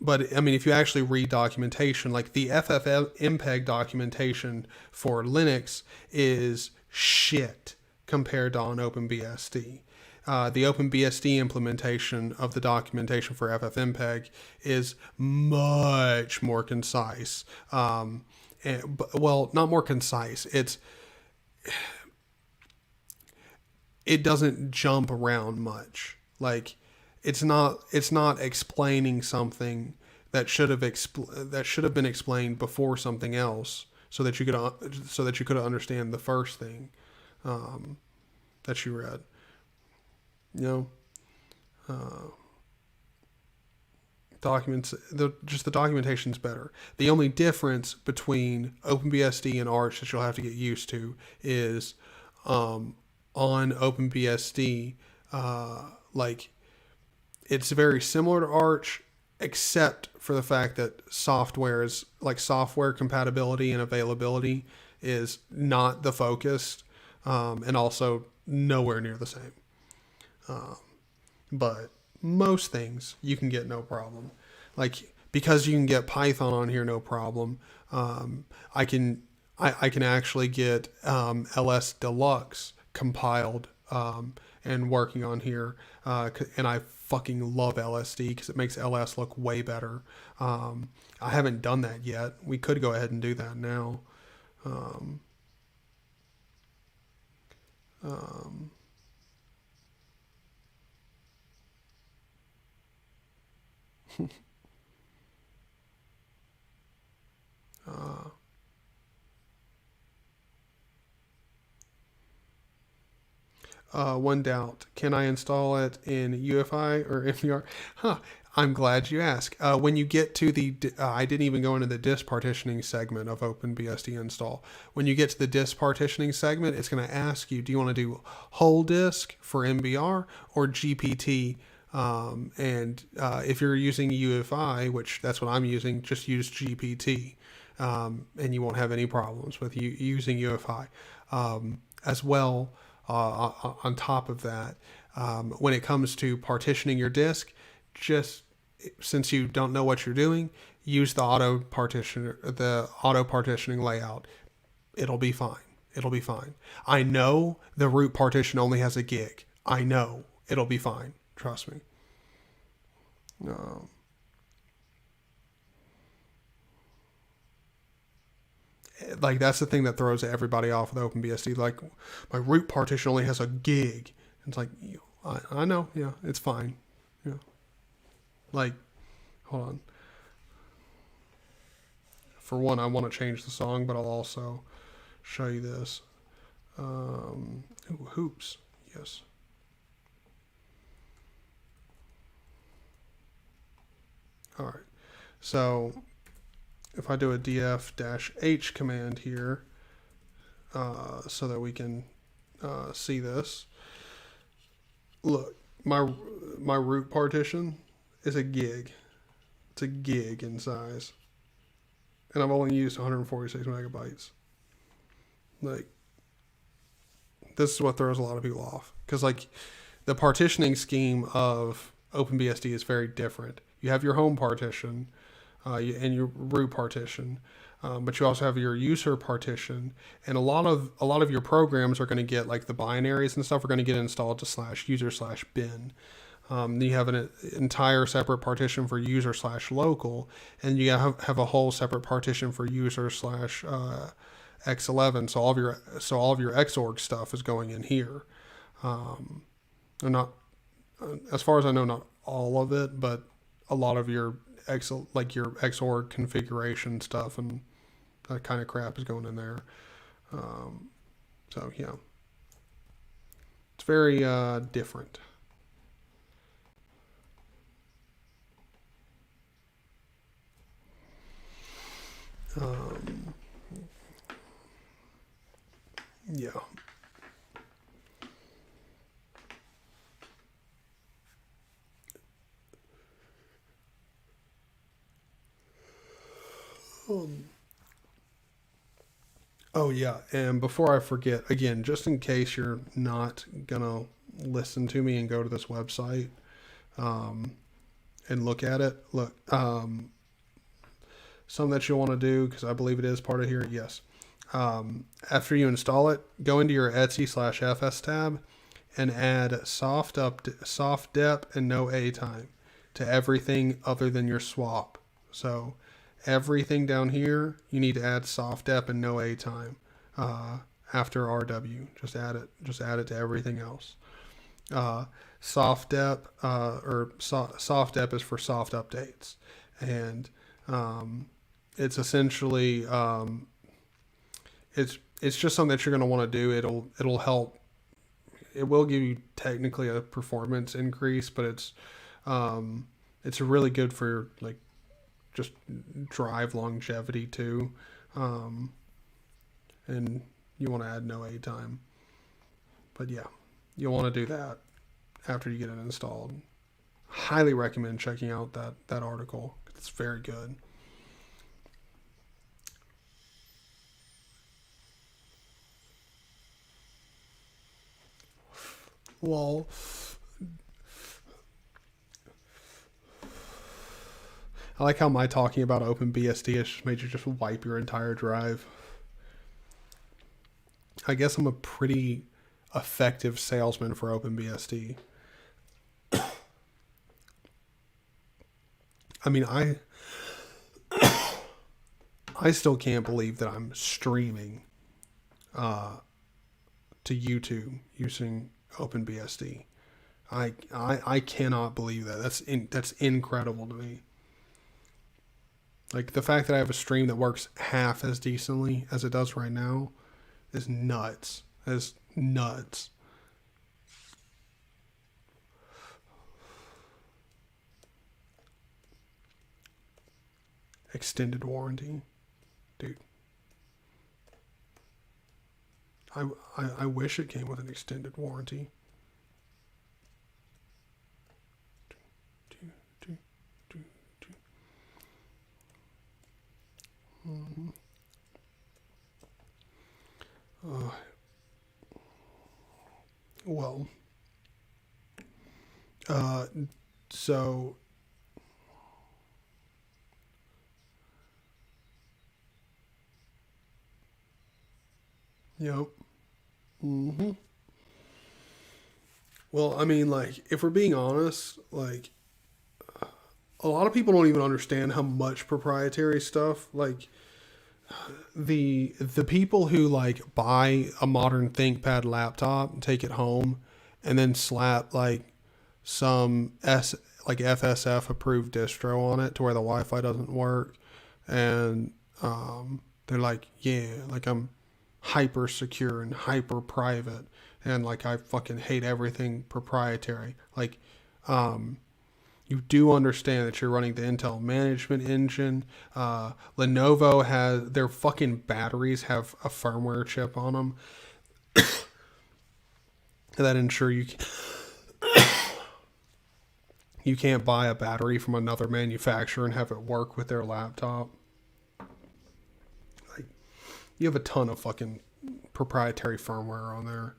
But, I mean, if you actually read documentation, like the FFmpeg documentation for Linux is shit compared to on OpenBSD. The OpenBSD implementation of the documentation for FFmpeg is much more concise. Well, not more concise. It doesn't jump around much. Like, it's not explaining something that should have been explained before something else so that you could understand the first thing that you read. You know, the documentation's better. The only difference between OpenBSD and Arch that you'll have to get used to is on OpenBSD, like it's very similar to Arch, except for the fact that software compatibility and availability is not the focus, and also nowhere near the same. But most things you can get no problem. Like, because you can get Python on here no problem, I can actually get LS Deluxe compiled and working on here, and I fucking love LSD because it makes LS look way better. I haven't done that yet. We could go ahead and do that now. One doubt. Can I install it in UEFI or MVR? I'm glad you asked. When you get to the, I didn't even go into the disk partitioning segment of OpenBSD install. When you get to the disk partitioning segment, it's going to ask you, do you want to do whole disk for MBR or GPT? And if you're using UEFI, which that's what I'm using, just use GPT, and you won't have any problems with using UEFI. As well, on top of that, when it comes to partitioning your disk, just since you don't know what you're doing, use the auto partitioning layout. It'll be fine. It'll be fine. I know the root partition only has a gig. I know it'll be fine. Trust me. Like, that's the thing that throws everybody off with OpenBSD. Like, my root partition only has a gig. It's like, I know, yeah, it's fine. Yeah. Like, hold on. For one, I want to change the song, but I'll also show you this. Ooh, hoops, yes. All right, so if I do a df-h command here, so that we can see this. Look, my root partition is a gig. It's a gig in size, and I've only used 146 megabytes. Like, this is what throws a lot of people off, because like the partitioning scheme of OpenBSD is very different. You have your home partition and your root partition, but you also have your user partition, and a lot of your programs are going to get, like, the binaries and stuff are going to get installed to /user/bin. Then you have an entire separate partition for user/local, and you have a whole separate partition for user/x11. So all of your Xorg stuff is going in here. And not, as far as I know, not all of it, but a lot of your your Xorg configuration stuff and that kind of crap is going in there. So yeah, it's very different. Yeah. Oh yeah, and before I forget, again, just in case you're not gonna listen to me and go to this website and look at it, look, something that you'll want to do, because I believe it is part of here, yes. After you install it, go into your etc/fs tab and add soft dep and no A time to everything other than your swap. So everything down here, you need to add soft dep and no A time after RW. Just add it to everything else. Soft dep soft dep is for soft updates, and it's essentially it's just something that you're going to want to do. It'll help. It will give you technically a performance increase, but it's really good for like just drive longevity too. And you want to add no A time. But yeah, you'll want to do that after you get it installed. Highly recommend checking out that article. It's very good. Well, I like how my talking about OpenBSD has just made you just wipe your entire drive. I guess I'm a pretty effective salesman for OpenBSD. I mean, I still can't believe that I'm streaming to YouTube using OpenBSD. I cannot believe that. That's incredible to me. Like the fact that I have a stream that works half as decently as it does right now is nuts. Is nuts. Extended warranty, dude. I wish it came with an extended warranty. Well, so yep. Well, I mean, like, if we're being honest, like, a lot of people don't even understand how much proprietary stuff, like, the people who like buy a modern ThinkPad laptop and take it home and then slap like some FSF approved distro on it to where the Wi-Fi doesn't work, and they're like, yeah, like I'm hyper secure and hyper private, and like I fucking hate everything proprietary. Like, you do understand that you're running the Intel management engine. Lenovo has their fucking batteries have a firmware chip on them that ensure you can't buy a battery from another manufacturer and have it work with their laptop. Like, you have a ton of fucking proprietary firmware on there.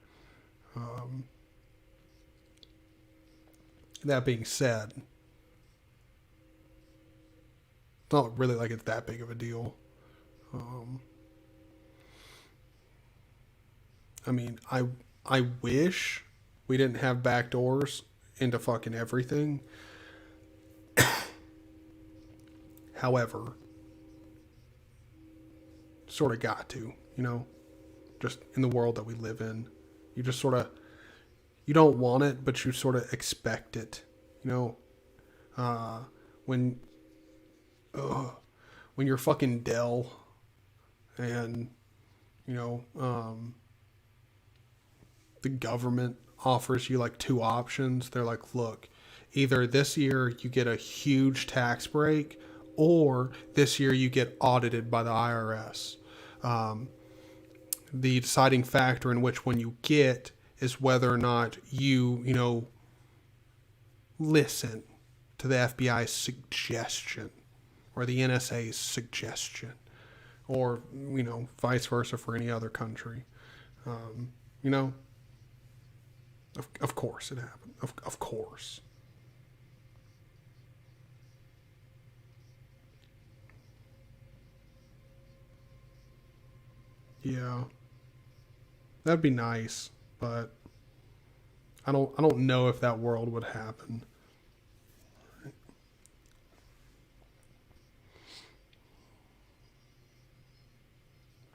That being said, it's not really like it's that big of a deal. I mean, I wish we didn't have backdoors into fucking everything. However, sort of got to, you know, just in the world that we live in. You just sort of, you don't want it, but you sort of expect it, you know. When you're fucking Dell and, you know, the government offers you like two options. They're like, look, either this year you get a huge tax break, or this year you get audited by the IRS. The deciding factor in which one you get is whether or not you know, listen to the FBI's suggestion or the NSA's suggestion, or, you know, vice versa for any other country. You know, of course it happened. Of course. Yeah, that'd be nice, but I don't know if that world would happen.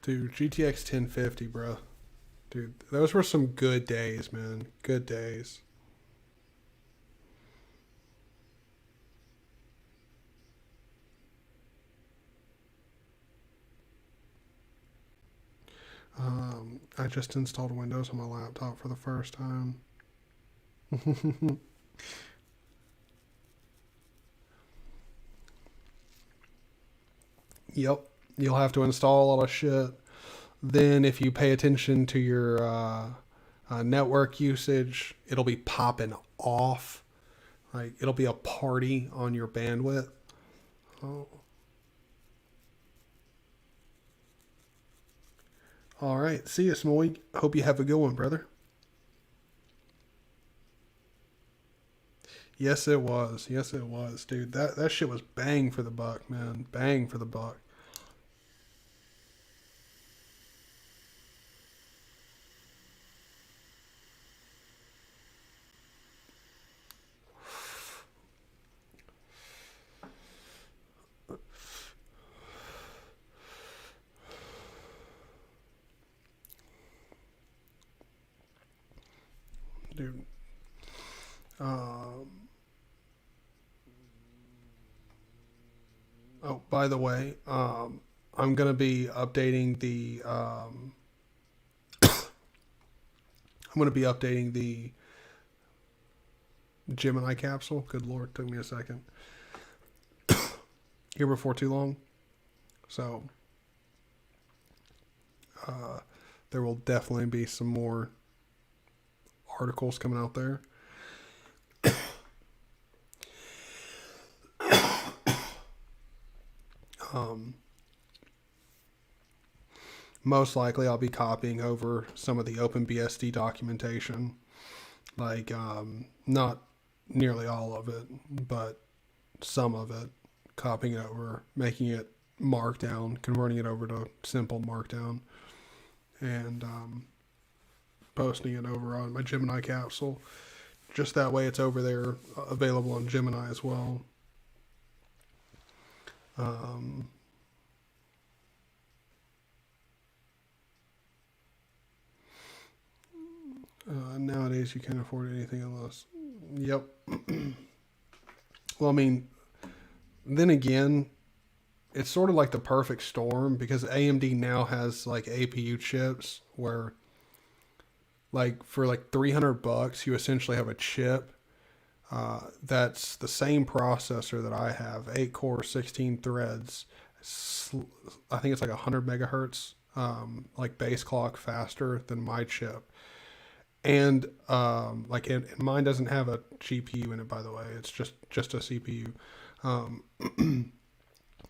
Dude, GTX 1050, bro. Dude, those were some good days, man. Good days. I just installed Windows on my laptop for the first time. Yep, you'll have to install all the shit. Then if you pay attention to your network usage, it'll be popping off. Like, it'll be a party on your bandwidth. Oh. All right. See you, Smoy. Hope you have a good one, brother. Yes, it was. Yes, it was, dude. That shit was bang for the buck, man. Bang for the buck. Dude. Oh, by the way, I'm gonna be updating the I'm gonna be updating the Gemini capsule. Good lord, took me a second. Here before too long. So there will definitely be some more articles coming out there. Most likely I'll be copying over some of the OpenBSD documentation. Like, not nearly all of it, but some of it. Copying it over, making it Markdown, converting it over to simple Markdown, and posting it over on my Gemini capsule. Just that way it's over there, available on Gemini as well. Nowadays you can't afford anything unless... Yep. Well, I mean, then again, it's sort of like the perfect storm because AMD now has like APU chips where, like, for like $300, you essentially have a chip that's the same processor that I have, 8 core, 16 threads. I think it's like 100 megahertz, like base clock faster than my chip. And like, and mine doesn't have a GPU in it, by the way. It's just a CPU.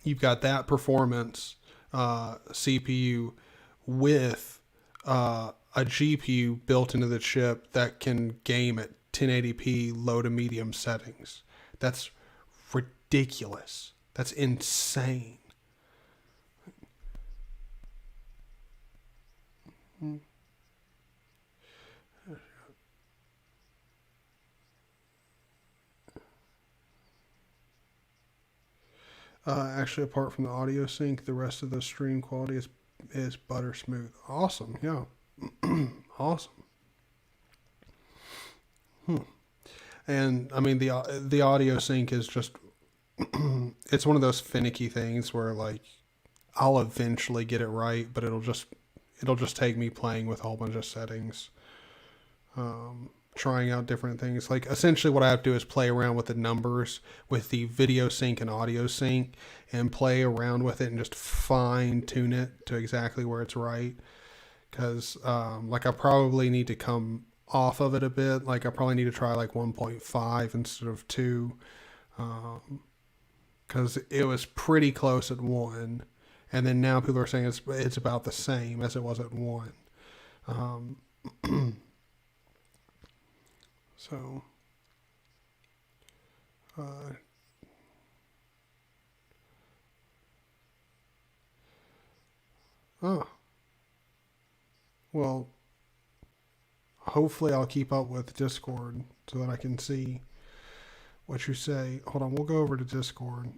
You've got that performance CPU with a GPU built into the chip that can game at 1080p low to medium settings. That's ridiculous. That's insane. Actually, apart from the audio sync, the rest of the stream quality is butter smooth. Awesome, yeah, awesome. And I mean the audio sync is just it's one of those finicky things where, like, I'll eventually get it right, but it'll just take me playing with a whole bunch of settings. Trying out different things. Like, essentially what I have to do is play around with the numbers with the video sync and audio sync and play around with it and just fine tune it to exactly where it's right. Because like, I probably need to come off of it a bit. Like, I probably need to try like 1.5 instead of 2, because it was pretty close at 1, and then now people are saying it's about the same as it was at 1. So, oh, well, hopefully I'll keep up with Discord so that I can see what you say. Hold on, we'll go over to Discord.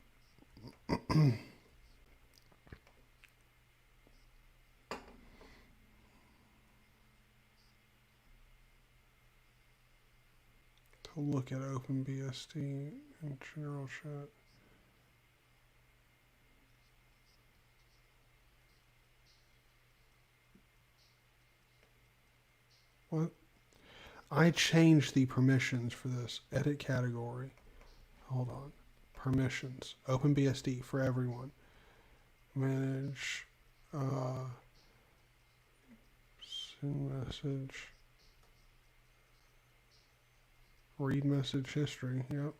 To look at OpenBSD in general chat. What? I changed the permissions for this. Edit category. Hold on. Permissions. OpenBSD for everyone. Manage. Send message. Read message history. Yep.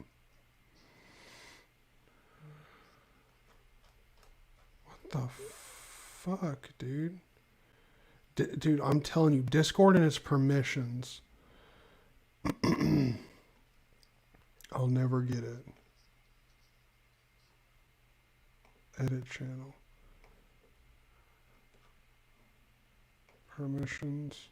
What the fuck, dude? Dude, I'm telling you, Discord and its permissions. I'll never get it. Edit channel. Permissions.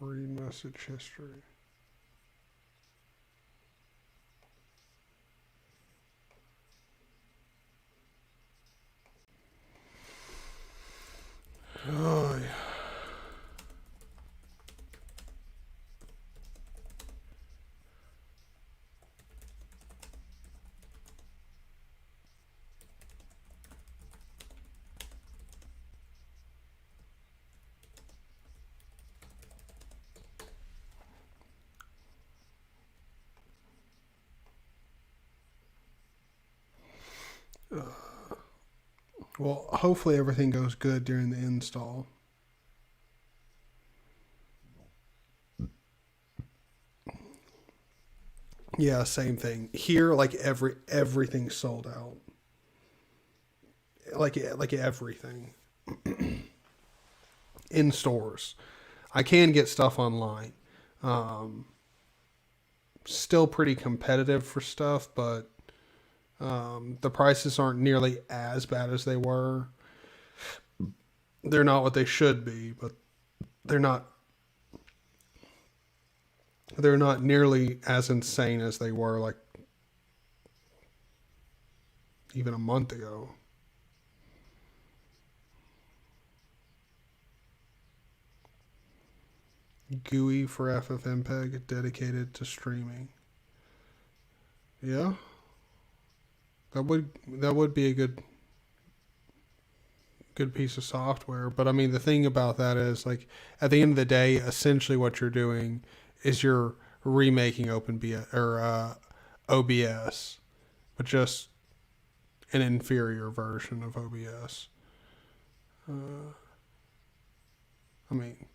Read message history. Oh, yeah. Well, hopefully everything goes good during the install. Yeah, same thing. Here, like everything's sold out. Like everything. In stores. I can get stuff online. Still pretty competitive for stuff, but the prices aren't nearly as bad as they were. They're not what they should be, but they're not nearly as insane as they were like even a month ago. GUI for FFmpeg dedicated to streaming. Yeah. That would be a good piece of software, but I mean the thing about that is like at the end of the day, essentially what you're doing is you're remaking OpenBSD or OBS, but just an inferior version of OBS. I mean,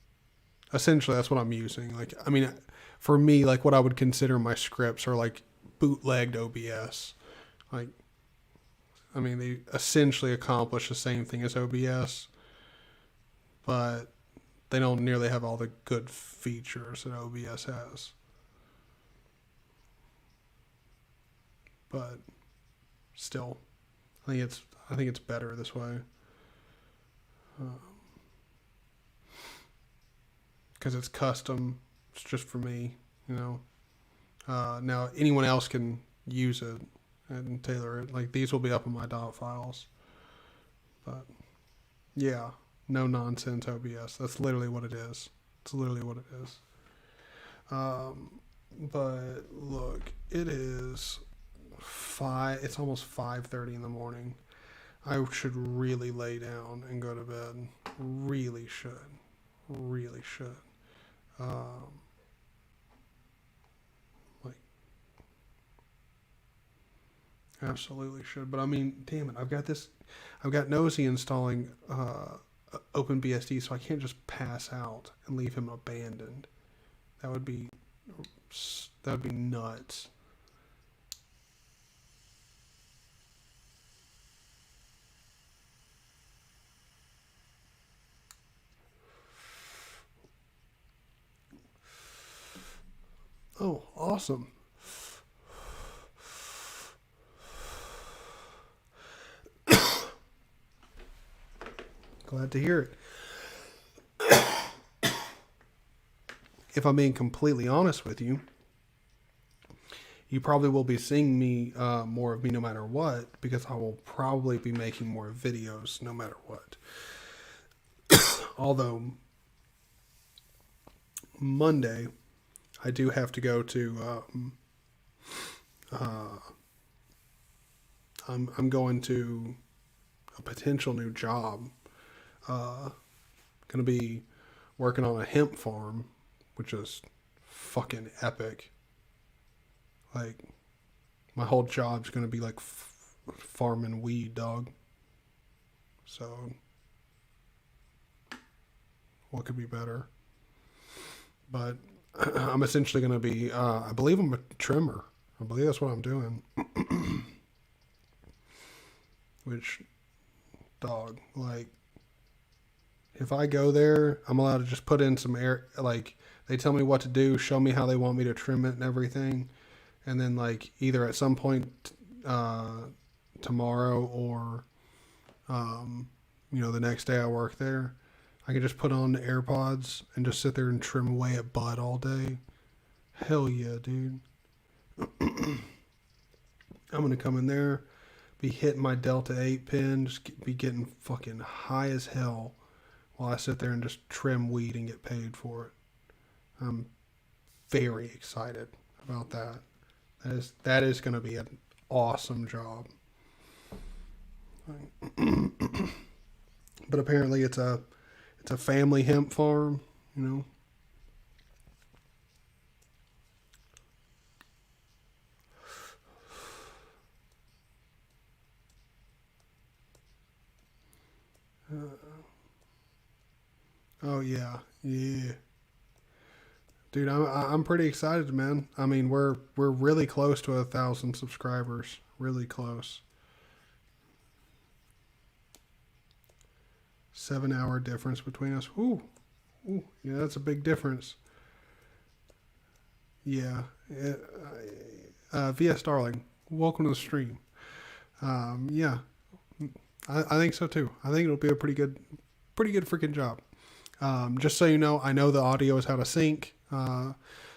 essentially that's what I'm using. Like, I mean, for me, like what I would consider my scripts are like bootlegged OBS. Like, I mean, they essentially accomplish the same thing as OBS, but they don't nearly have all the good features that OBS has. But still, I think it's better this way. Because it's custom. It's just for me, you know. Now anyone else can use it and tailor it. Like these will be up in my dot files. But yeah, no nonsense OBS. That's literally what it is. It's literally what it is. But look, it is it's almost 5:30 in the morning. I should really lay down and go to bed. Really should. Really should. Like, absolutely should. But I mean, damn it, I've got Nosy installing OpenBSD, so I can't just pass out and leave him abandoned. That would be nuts. Oh, awesome. Glad to hear it. If I'm being completely honest with you, you probably will be seeing me more of me no matter what, because I will probably be making more videos no matter what. Although Monday I do have to go to Uh, I'm going to a potential new job. Going to be working on a hemp farm, which is fucking epic. Like, my whole job's going to be like farming weed, dog. So, what could be better? But I'm essentially going to be, I believe I'm a trimmer. I believe that's what I'm doing. Which, dog, like, if I go there, I'm allowed to just put in some air, like, they tell me what to do, show me how they want me to trim it and everything. And then, like, either at some point tomorrow or, the next day I work there, I can just put on the AirPods and just sit there and trim away at bud all day. Hell yeah, dude. I'm going to come in there, be hitting my Delta 8 pin, just be getting fucking high as hell while I sit there and just trim weed and get paid for it. I'm very excited about that. That is going to be an awesome job. But apparently it's a family hemp farm, you know. Oh yeah, yeah, dude. I'm pretty excited, man. I mean, we're really close to 1,000 subscribers. Really close. 7-hour difference between us. Ooh, yeah, that's a big difference. Yeah. VS Darling, welcome to the stream. Yeah, I think so too. I think it'll be a pretty good freaking job. Just so you know, I know the audio is out of sync.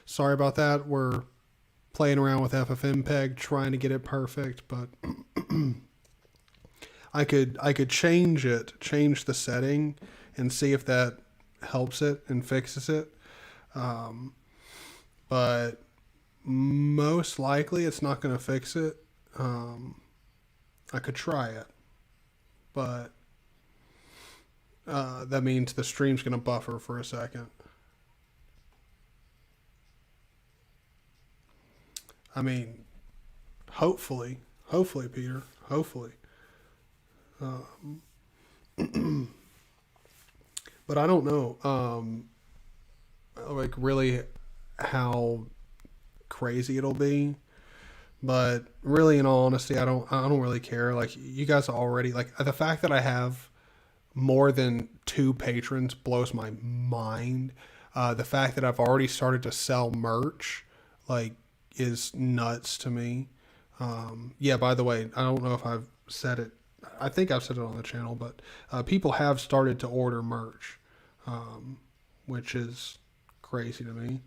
Sorry about that. We're playing around with FFmpeg, trying to get it perfect, but I could change the setting, and see if that helps it and fixes it. But most likely it's not going to fix it. I could try it, but that means the stream's going to buffer for a second. I mean, hopefully, Peter, hopefully. But I don't know, like, really how crazy it'll be. But really, in all honesty, I don't really care. Like, you guys already, like, the fact that I have more than 2 patrons blows my mind. The fact that I've already started to sell merch, like, is nuts to me. Yeah, by the way, I don't know if I've said it. I think I've said it on the channel, but people have started to order merch, which is crazy to me.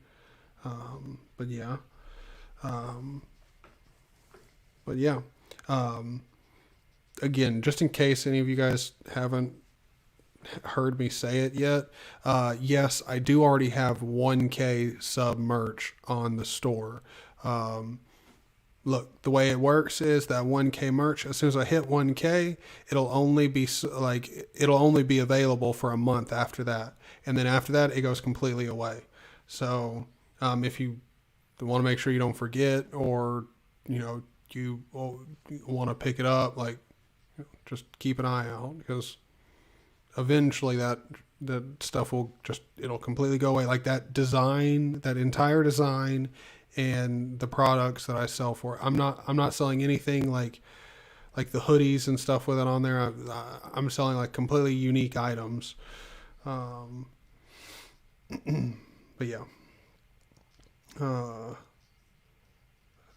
But yeah. But yeah. Again, just in case any of you guys haven't heard me say it yet, yes, I do already have 1K sub merch on the store. Look, the way it works is that 1K merch, as soon as I hit 1K, it'll only be available for a month after that. And then after that, it goes completely away. So, if you want to make sure you don't forget, or, you want to pick it up, like, just keep an eye out, because eventually that stuff it'll completely go away. Like, that entire design and the products that I sell for it. I'm not selling anything like the hoodies and stuff with it on there. I'm selling like completely unique items. But yeah.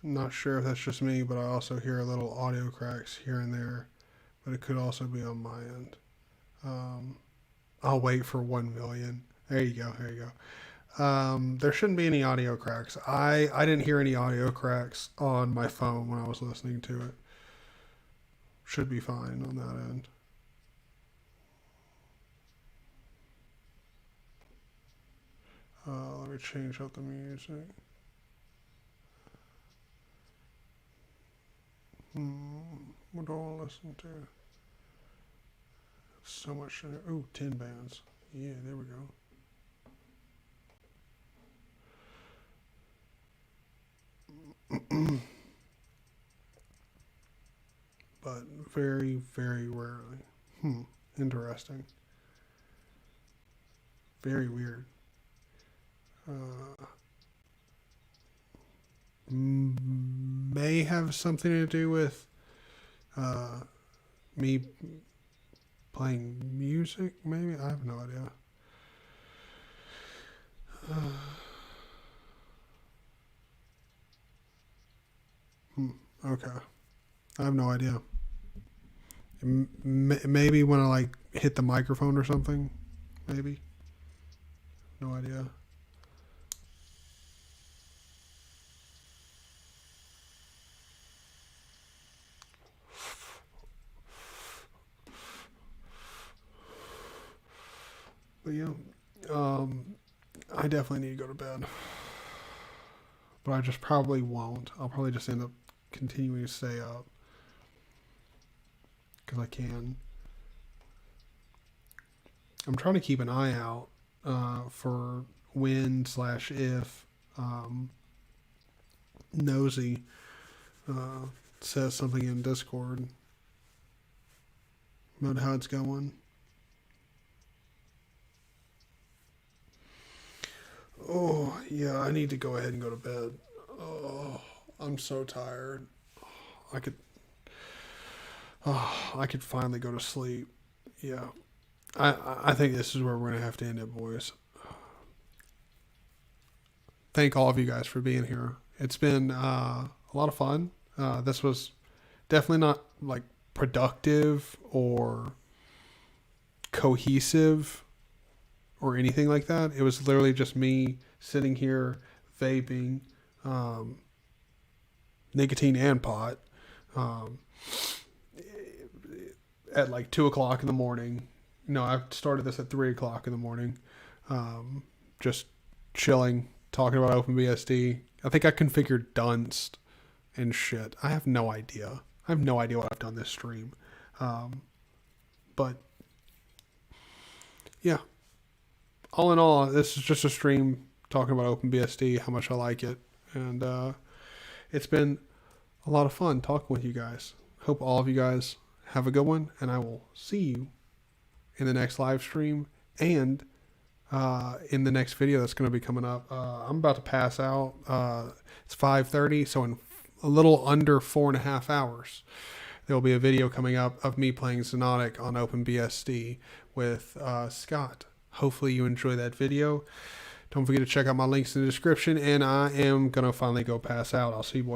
Not sure if that's just me, but I also hear a little audio cracks here and there, but it could also be on my end. I'll wait for 1 million. There you go. There shouldn't be any audio cracks. I didn't hear any audio cracks on my phone when I was listening to it. Should be fine on that end. Let me change up the music. What do I want to listen to? So much. Oh, 10 bands. Yeah, there we go. But very, very rarely. Interesting. Very weird. May have something to do with me playing music, maybe? I have no idea. Okay. I have no idea. Maybe when I like hit the microphone or something. Maybe. No idea. But yeah, I definitely need to go to bed. But I just probably won't. I'll probably just end up continuing to stay up. Because I can. I'm trying to keep an eye out for when/if Nosy says something in Discord about how it's going. Oh, yeah, I need to go ahead and go to bed. Oh, I'm so tired. I could finally go to sleep. Yeah. I think this is where we're going to have to end it, boys. Thank all of you guys for being here. It's been a lot of fun. This was definitely not like productive or cohesive or anything like that. It was literally just me sitting here vaping, nicotine and pot, at like 2 o'clock in the morning. No, I started this at 3 o'clock in the morning. Just chilling, talking about OpenBSD. I think I configured dunst and shit. I have no idea. I have no idea what I've done this stream. But yeah. All in all, this is just a stream talking about OpenBSD, how much I like it. And it's been a lot of fun talking with you guys. Hope all of you guys have a good one, and I will see you in the next live stream and in the next video that's going to be coming up. I'm about to pass out. It's 5:30, so in a little under 4.5 hours, there will be a video coming up of me playing Xonotic on OpenBSD with Scott. Hopefully you enjoy that video. Don't forget to check out my links in the description, and I am going to finally go pass out. I'll see you boys